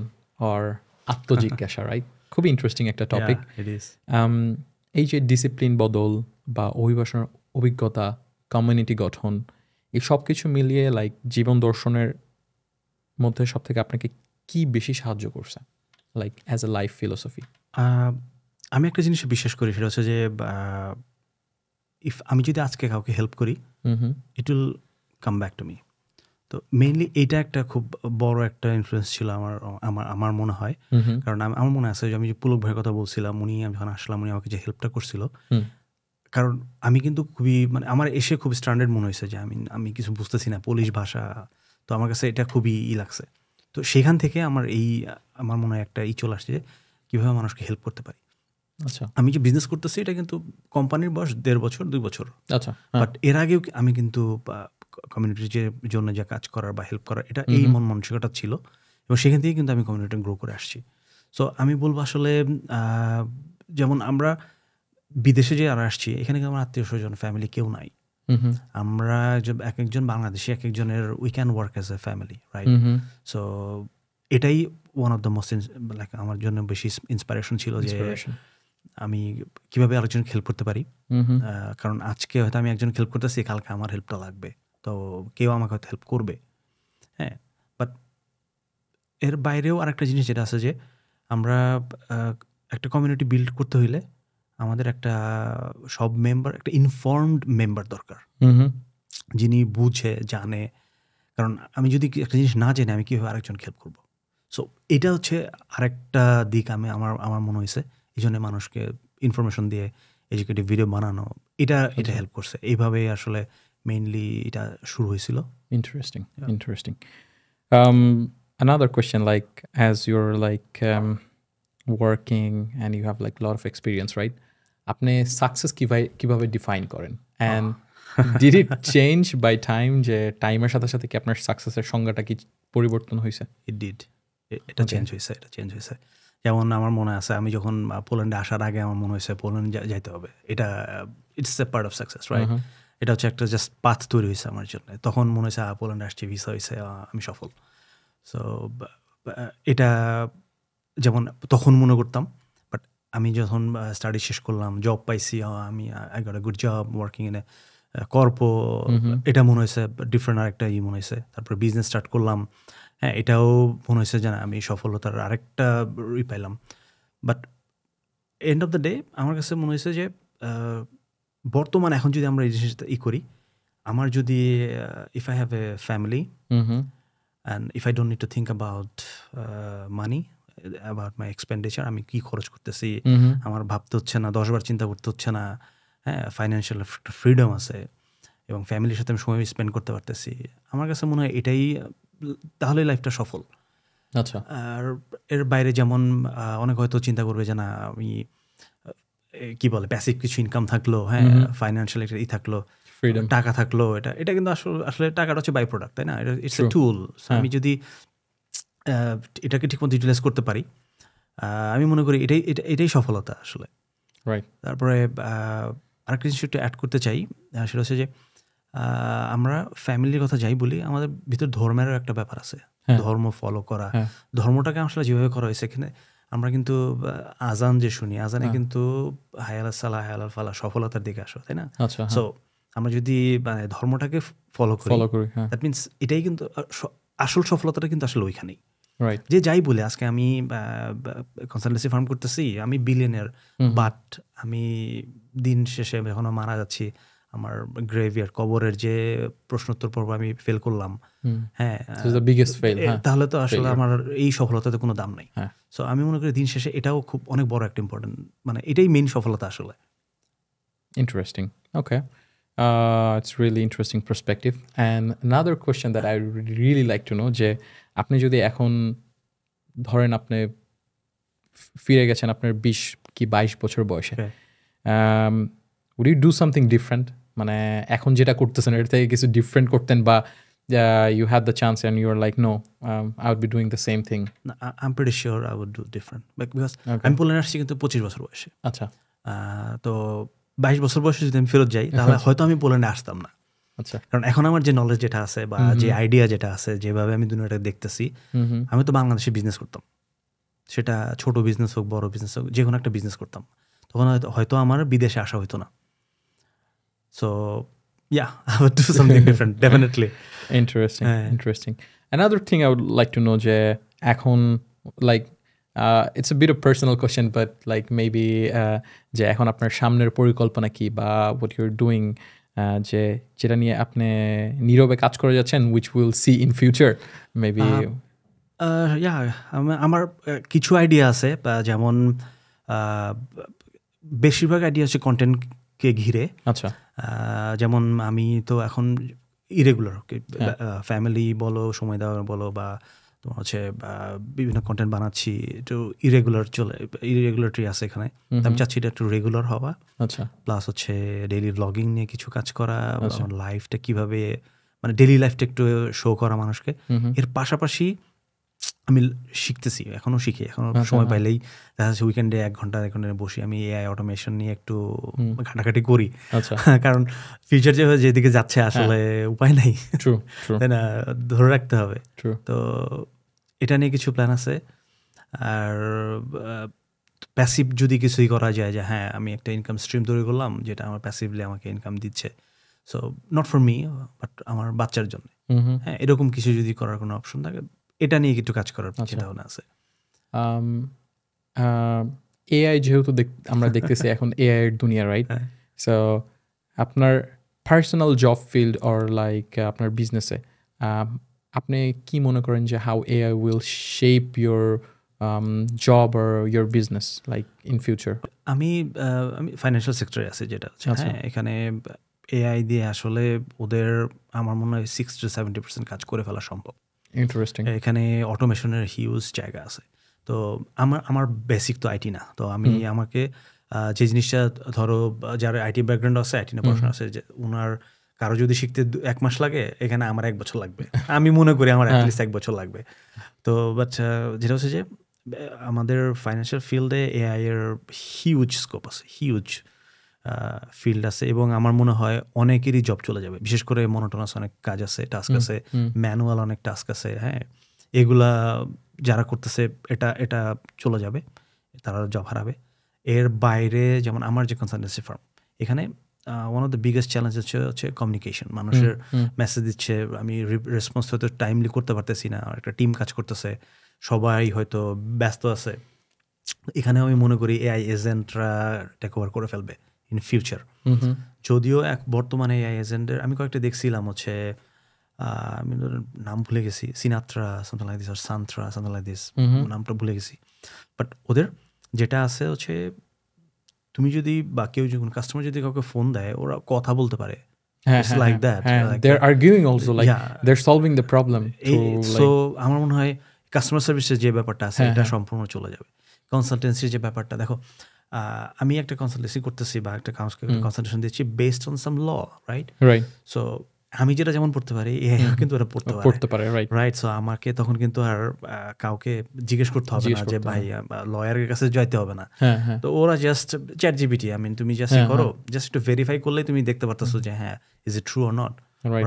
or আত্মজিজ্ঞাসা, রাইট? খুবই ইন্টারেস্টিং একটা টপিক। Yeah, it is. এই যে ডিসিপ্লিন বদল বা অভিবাসনের অভিজ্ঞতা, কমিউনিটি গঠন, এই সব কিছু মিলিয়ে লাইক জীবন দর্শনের মধ্যে সব থেকে আপনাকে কি বেশি সাহায্য করছে, like as a life philosophy? আমি একটা জিনিস বিশ্বাস করি, সেটা হচ্ছে যে আমি যদি আজকে কাউকে হেল্প করি, it will come back to me. তো মেইনলি এইটা একটা খুব বড় একটা ইনফ্লুয়েন্স ছিল আমার মনে হয়। কারণ আমার মনে আছে যে আমি যে পুলক ভাইয়ের কথা বলছিলাম, উনি আমি যখন আসলাম, উনি আমাকে যে হেল্পটা করছিল, কারণ আমি কিন্তু খুবই মানে আমার এসে খুব স্ট্যান্ডার্ড মনে হয়েছে যে আমি কিছু বুঝতেছি না পোলিশ ভাষা, তো আমার কাছে এটা খুবই লাগছে। তো সেখান থেকে আমার মনে হয় একটা চলে আসছে যে কীভাবে মানুষকে হেল্প করতে পারি। আচ্ছা, আমি যে বিজনেস করতেছি এটা কিন্তু কোম্পানির বয়স 1.5 বছর 2 বছর, আচ্ছা, বাট এর আগেও আমি কিন্তু কমিউনিটির জন্য যে কাজ করার বা হেল্প করার, এটা এই মন মানসিকতা ছিল, এবং সেখান থেকে কিন্তু আমি কমিউনিটি গ্রো করে আসছি। সো আমি বলবো আসলে যেমন আমরা বিদেশে যে আর আসছি, এখানে কিন্তু আমার আত্মীয় স্বজন ফ্যামিলি কেউ নাই। আমরা এক একজন বাংলাদেশি, এক একজনের we can work as a family, right? So এটাই one of the most like আমার জন্য বেশি ইন্সপিরেশন ছিল যে আমি কিভাবে আরেকজনকে হেল্প করতে পারি। কারণ আজকে হয়তো আমি একজন হেল্প করতেছি, কালকে আমার হেল্পটা লাগবে, তো কেউ আমাকে হয়তো হেল্প করবে। হ্যাঁ, বাট এর বাইরেও আরেকটা জিনিস যেটা আছে যে আমরা একটা কমিউনিটি বিল্ড করতে হইলে আমাদের একটা সব মেম্বার, একটা ইনফর্মড মেম্বার দরকার, যিনি বুঝে জানে। কারণ আমি যদি একটা জিনিস না জেনে আমি কীভাবে আরেকজনকে হেল্প করবো? সো এটা হচ্ছে আরেকটা দিক আমার মনে হয়েছে, এই জন্য মানুষকে ইনফরমেশন দিয়ে এডুকেটিভ ভিডিও বানানো, এটা হেল্প করছে। এইভাবে আসলে মেইনলি এটা শুরু হয়েছিল। Interesting. Another question, like as you're like working and you have like a lot of experience, right? আপনি সাকসেস কিভাবে ডিফাইন করেন? And did it change by time, যে টাইমের সাথে সাথে কি আপনার সাকসেসের সংজ্ঞাটা কি পরিবর্তন হয়েছে? এটা চেঞ্জ হয়েছে। যেমন আমার মনে আছে আমি যখন পোল্যান্ডে আসার আগে আমার মনে হয়েছে পোল্যান্ড যাইতে হবে, এটা it's a part of success, right? এটা হচ্ছে একটা জাস্ট পাথ তৈরি হয়েছে আমার জন্য। তখন মনে হয়েছে পোল্যান্ডে আসছি, ভিসা হয়েছে, আমি সফল। সো এটা যেমন তখন মনে করতাম, বাট আমি যখন স্টাডি শেষ করলাম, জব পাইছি, আমি I got a good job working in a corpo, এটা মনে হয়েছে ডিফারেন্ট আরেকটা মনে হয়েছে। তারপরে বিজনেস স্টার্ট করলাম, হ্যাঁ, এটাও মনে হয়েছে যে আমি সফলতার আরেকটা পাইলাম। But end of the day আমার কাছে মনে হয়েছে যে বর্তমানে এখন যদি আমরা এই জিনিসটা করি, আমার যদি if I have a family and if I don't need to think about money, about my expenditure, আমি কী খরচ করতেছি আমার ভাবতে হচ্ছে না, 10 বার চিন্তা করতে হচ্ছে না, হ্যাঁ, ফাইন্যান্সিয়াল ফ্রিডম আছে, এবং ফ্যামিলির সাথে আমি সময় স্পেন্ড করতে পারতেছি, আমার কাছে মনে হয় এটাই, তাহলে লাইফটা সফল। আচ্ছা, আর এর বাইরে যেমন অনেক হয়তো চিন্তা করবে যে না আমি কি বলে প্যাসিভ কিছু ইনকাম থাকলো, হ্যাঁ, ফাইন্যান্সিয়াল একটা থাকলো, ফ্রিডম, টাকা থাকলো, এটা কিন্তু আসলে টাকাটা হচ্ছে বাই প্রোডাক্ট, তাই না? ইটস এ টুল। আমি যদি এটাকে ঠিকমতো ইউটিলাইজ করতে পারি, আমি মনে করি এটাই সফলতা আসলে। রাইট। তারপরে আরেকটা জিনিস একটু অ্যাড করতে চাই, সেটা হচ্ছে যে আমরা ফ্যামিলির কথা যাই বলি, আমাদের ভিতর ধর্মেরও একটা ব্যাপার আছে, হ্যাঁ। ধর্ম ফলো করা। হ্যাঁ। ধর্মটাকে আসলে যেভাবে করা হয়েছে এখানে, আমরা কিন্তু আজান যে শুনি, আজানে হ্যাঁ। কিন্তু হায়াল সালাহ হায়াল ফালা, সফলতার দিকে আসো, তাই না? আচ্ছা, সো আমরা যদি মানে ধর্মটাকে ফলো করি, হ্যাঁ, দ্যাট মিনস এটাই কিন্তু আসল সফলতাটা কিন্তু আসলে ওইখানেই। রাইট। যে যাই বলে আজকে আমি কনসালটেন্সি ফার্ম করতেছি, আমি বিলিয়নিয়ার, বাট আমি দিন শেষে এখনো মারা যাচ্ছি, আমার গ্রেভিয়ার কবরের যে প্রশ্নোত্তর পর্ব আমি ফেল করলাম, হ্যাঁ, বিগেস্ট ফেল। তাহলে তো আসলে আমার এই সফলতাতে কোনো দাম নাই। হ্যাঁ। সো আমি মনে করি দিন শেষে এটাও খুব অনেক বড় একটা ইম্পর্টেন্ট, মানে এটাই মেইন সফলতা আসলে। Interesting. Okay. It's really interesting perspective. And another question that I really like to know, যে আপনি যদি এখন ধরেন আপনি ফিরে গেছেন আপনার 20 কি 22 বছর বয়সে, would you do something different? মানে এখন যেটা করতেছেন এর থেকে কিছু ডিফারেন্ট করতেন, বা you had the chance and you were like no, I would be doing the same thing? I'm pretty sure I would do different, because আমি পোল্যান্ড আসছি কিন্তু 25 বছর বয়সে। আচ্ছা। তো 22 বছর বয়সে যদি আমি ফেরত যাই তাহলে হয়তো আমি পোল্যান্ডে আসতাম না। আচ্ছা। কারণ এখন আমার যে নলেজ যেটা আছে বা যে আইডিয়া যেটা আছে, যেভাবে আমি দুনিয়াটা দেখতেছি, আমি তো বাংলাদেশে বিজনেস করতাম, সেটা ছোট বিজনেস হোক বড় বিজনেস হোক, যে কোনো একটা বিজনেস করতাম, তখন হয়তো আমার বিদেশে আসা হইতো না। So yeah, I would do something different, definitely. Interesting. Another thing I would like to know, যে এখন like it's a bit of personal question, but like maybe যে এখন আপনার সামনের পরিকল্পনা কি, বা what you're doing, যে যেটা নিয়ে আপনি নীরবে কাজ করে যাচ্ছেন, which we'll see in future maybe. আমার কিছু আইডিয়া আছে, যেমন বেশিরভাগ আইডিয়া হচ্ছে কন্টেন্টকে ঘিরে। আচ্ছা। যেমন আমি তো এখন ইরেগুলার, ফ্যামিলি বলো, সময় দেওয়া বলো, বা তোমার হচ্ছে বিভিন্ন কন্টেন্ট বানাচ্ছি, একটু ইরেগুলারিটি আছে এখানে। আমি চাচ্ছি এটা একটু রেগুলার হওয়া। আচ্ছা। প্লাস হচ্ছে ডেইলি ভ্লগিং নিয়ে কিছু কাজ করা, আমার লাইফটা কিভাবে, মানে ডেইলি লাইফটা একটু শো করা মানুষকে। এর পাশাপাশি আমি শিখতেছি, এখনো শিখি, এখনো সময় পাইলেই দেখা যাচ্ছে উইকেন্ডে 1 ঘন্টা বসি, আমি এআই অটোমেশন নিয়ে একটু ঘাটাঘাটি করি। কারণ ফিউচার যেদিকে যাচ্ছে আসলে উপায় নাই, তাই না, ধরে রাখতে হবে। তো এটা নিয়ে কিছু প্ল্যান আছে। আর প্যাসিভ যদি কিছুই করা যায়, যে হ্যাঁ আমি একটা ইনকাম স্ট্রিম তৈরি করলাম যেটা আমার প্যাসিভলি আমাকে ইনকাম দিচ্ছে, so not for me but আমার বাচ্চার জন্য, হ্যাঁ, এরকম কিছু যদি করার কোনো অপশন থাকে, এটা নিয়ে একটু কাজ করার চিন্তা ভাবনা আছে। এআই যেহেতু আমরা দেখতেছি এখন এআই এর দুনিয়া, রাইট? সো আপনার personal job field or like আপনার বিজনেসে আপনি কি মনে করেন যে how AI will shape your job or your business like in future? আমি ফাইন্যান্সিয়াল সেক্টরে আছি, যেটা হ্যাঁ, এখানে এআই দিয়ে আসলে ওদের আমার মনে হয় 60-70% কাজ করে ফেলা সম্ভব। ইন্টারেস্টিং। এখানে অটোমেশনের হিউজ জায়গা আছে। তো আমার বেসিক তো আইটি না, তো আমাকে যে জিনিসটা, ধরো যার আইটি ব্যাকগ্রাউন্ড আছে, আইটি নিয়ে পড়াশোনা আছে, যে ওনার কারো যদি শিখতে 1 মাস লাগে, এখানে আমার 1 বছর লাগবে। আমি মনে করি আমার অ্যাটলিস্ট 1 বছর লাগবে। তো বাট যেটা হচ্ছে যে আমাদের ফাইন্যান্সিয়াল ফিল্ডে এআই এর হিউজ স্কোপ আছে, হিউজ ফিল্ড আছে, এবং আমার মনে হয় অনেকেরই জব চলে যাবে। বিশেষ করে মনোটোনাস অনেক কাজ আছে, টাস্ক আছে, ম্যানুয়াল অনেক টাস্ক আছে, হ্যাঁ, এগুলা যারা করতেছে এটা চলে যাবে, তারা জব হারাবে। এর বাইরে যেমন আমার যে কনসালটেন্সি ফার্ম, এখানে one of the biggest challenge হচ্ছে কমিউনিকেশন। মানুষের মেসেজ দিচ্ছে, আমি রেসপন্স হয়তো টাইমলি করতে পারতেছি না, একটা টিম কাজ করতেছে, সবাই হয়তো ব্যস্ত আছে। এখানেও আমি মনে করি এআই এজেন্টরা টেক ওভার করে ফেলবে ইন ফিউচার। যদিও বর্তমানে এআই এজেন্টের আমি কয়েকটা দেখছিলাম, হচ্ছে আমি নাম ভুলে গেছি, সিনাত্রা সামথিং লাইক দিস, আর সান্ত্রা সামথিং লাইক দিস, নামটা ভুলে গেছি। বাট ওদের যেটা আছে হচ্ছে, তুমি যদি বা কেউ যখন কাস্টমার যদি কাউকে ফোন দেয়, ওরা কথা বলতে পারে, it's like that, they're arguing also, like they're solving the problem. So আমার মনে হয় কাস্টমার সার্ভিসের যে ব্যাপারটা আছে, এটা সম্পূর্ণ চলে যাবে। কনসালটেন্সির যে ব্যাপারটা, দেখো আমি একটা কনসালটেন্সি করতেছি বা একটা কনসালটেশন দিচ্ছি based on some law, right? So আমি যেটা যেমন পড়তে পারি এআইও কিন্তু ওটা পড়তে পারে, পড়তে পারে, রাইট। রাইট? সো আমাকে তখন কিন্তু আর কাউকে জিজ্ঞেস করতে হবে না যে ভাই লয়ারের কাছে যাইতে হবে না। হ্যাঁ, হ্যাঁ। তো ওরা just chat GPT, I mean তুমি জাস্ট করো, জাস্ট একটু ভেরিফাই করলেই তুমি দেখতে পারতেছো যে হ্যাঁ is it true or not,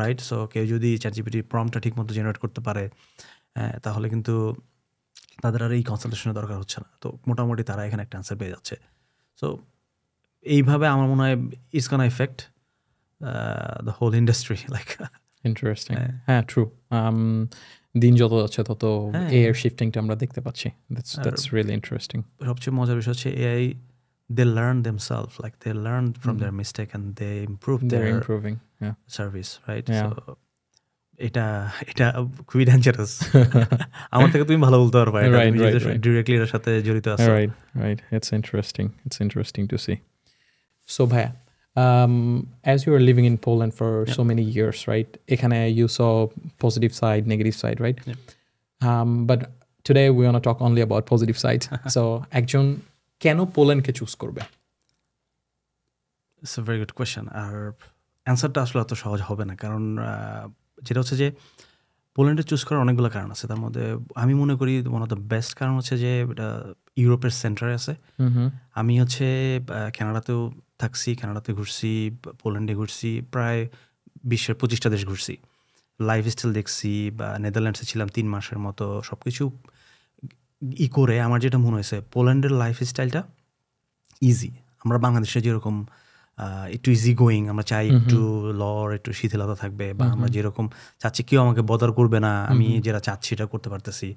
right? So কেউ যদি চ্যাট জিপিটি প্রম্পটটা ঠিক মতো জেনারেট করতে পারে তাহলে কিন্তু তাদের আর এই কনসালটেশনের দরকার হচ্ছে না। তো মোটামুটি তারা এখানে একটা অ্যান্সার পেয়ে যাচ্ছে। সো এইভাবে আমার মনে হয় it's gonna effect the whole industry, like interesting. হ্যাঁ, ট্রু। দিন যত যাচ্ছে তত এর শিফটিংটা আমরা দেখতে পাচ্ছি। That's really interesting. সবচেয়ে মজার বিষয় হচ্ছে AI, they learn themselves, like they learn from their mistake and they improve They're their improving, yeah. service, right? Yeah. So এটা খুবই ডেঞ্জারাস। আমার থেকে তুমি ভালো বলতে পারবা, এটা তুমি ডিরেক্টলি এর সাথে জড়িত আছো। Right. It's interesting to see. So ভাইয়া, as you are living in Poland for so many years, right? এখানে you saw positive side, negative side, right? But today we want to talk only about positive side. So একজন কেন পোল্যান্ডকে choose করবে? It's a very good question. আর অ্যান্সারটা আসলে অত সহজ হবে না, কারণ যেটা হচ্ছে যে পোল্যান্ডে চুজ করার অনেকগুলো কারণ আছে। তার মধ্যে আমি মনে করি ওয়ান অফ দ্য বেস্ট কারণ হচ্ছে যে এটা ইউরোপের সেন্টারে আছে। আমি হচ্ছে কানাডাতেও থাকছি, কানাডাতে ঘুরছি, পোল্যান্ডে ঘুরছি, প্রায় বিশ্বের 25টা দেশ ঘুরছি, লাইফস্টাইল দেখছি, বা নেদারল্যান্ডসে ছিলাম 3 মাসের মতো। সব কিছু করে আমার যেটা মনে হয়েছে পোল্যান্ডের লাইফস্টাইলটা ইজি। আমরা বাংলাদেশে যেরকম একটু ইজি গোয়িং, আমরা চাই একটু লর একটু শিথিলতা থাকবে, বা আমরা যেরকম চাচ্ছি কেউ আমাকে বদার করবে না, আমি যেটা চাচ্ছি এটা করতে পারতেছি,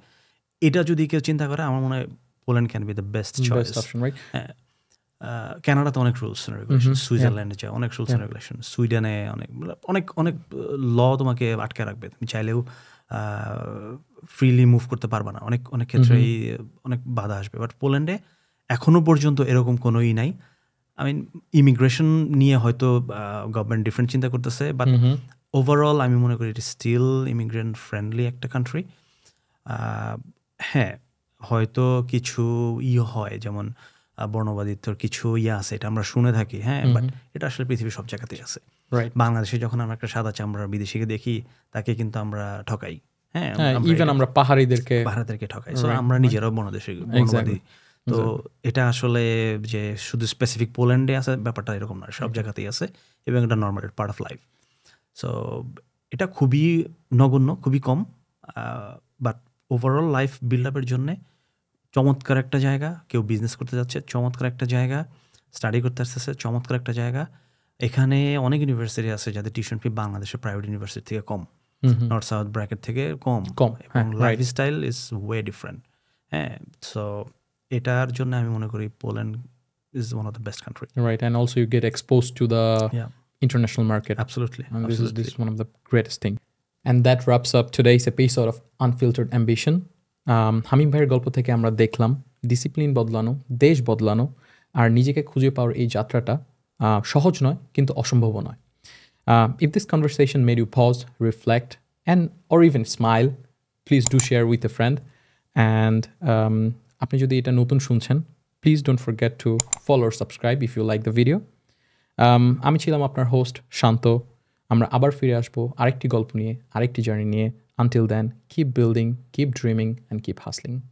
এটা যদি কেউ চিন্তা করে আমার মনে হয় Poland can be the best choice. হ্যাঁ, কানাডাতে অনেক রুলস এন্ড রেগুলেশন, সুইজারল্যান্ডে যায় অনেক রুলস এন্ড রেগুলেশন, সুইডেনে অনেক অনেক ল তোমাকে আটকে রাখবে, তুমি চাইলেও ফ্রিলি মুভ করতে পারবা না, অনেক অনেক ক্ষেত্রেই অনেক বাধা আসবে। বাট পোল্যান্ডে এখনো পর্যন্ত এরকম কোনোই নাই। আই মিন ইমিগ্রেশন নিয়ে হয়তো গভর্নমেন্ট ডিফারেন্ট চিন্তা করতেছে, বাট ওভারঅল আমি মনে করি it is still immigrant friendly একটা কান্ট্রি। হ্যাঁ, হয়তো কিছু হয়, যেমন বর্ণবাদিত্বর কিছু আছে, এটা আমরা শুনে থাকি, হ্যাঁ, বাট এটা আসলে পৃথিবীর সব জায়গাতেই আছে। বাংলাদেশে যখন আমরা একটা সাদা চামড়ার বিদেশিকে দেখি, তাকে কিন্তু আমরা ঠকাই, হ্যাঁ, ইভেন আমরা পাহাড়িদেরকে ঠকাই। সো আমরা নিজেরাও বর্ণবাদী। তো এটা আসলে যে শুধু স্পেসিফিক পোল্যান্ডে আছে ব্যাপারটা এরকম না, সব জায়গাতেই আছে, এবং এটা normal part of life. So এটা খুবই নগণ্য, খুবই কম, বাট ওভারঅল লাইফ বিল্ড আপের জন্যে চমৎকার একটা জায়গা। কেউ বিজনেস করতে যাচ্ছে, চমৎকার একটা জায়গা। স্টাডি করতে আসতেছে, চমৎকার একটা জায়গা। এখানে অনেক ইউনিভার্সিটি আছে যাদের টিউশন ফি বাংলাদেশের প্রাইভেট ইউনিভার্সিটি থেকে কম, নর্থ সাউথ ব্র্যাকেট থেকে কম, এবং life style is way different. হ্যাঁ, সো এটার জন্য আমি মনে করি Poland is one of the best country. Right, and also you get exposed to the international market. Absolutely. And this is one of the greatest thing. And that wraps up today's episode of Unfiltered Ambition. হামিম ভাইয়ের গল্প থেকে আমরা দেখলাম discipline বদলানো, দেশ বদলানো আর নিজেকে খুঁজে পাওয়ার এই যাত্রাটা সহজ নয়, কিন্তু অসম্ভব নয়। If this conversation made you pause, reflect, and or even smile, please do share with a friend. And আপনি যদি এটা নতুন শুনছেন, please don't forget to follow or subscribe if you like the video. আমি ছিলাম আপনার হোস্ট শান্ত। আমরা আবার ফিরে আসবো আরেকটি গল্প নিয়ে, আরেকটি জার্নি নিয়ে। Until then, keep building, keep dreaming, and keep hustling.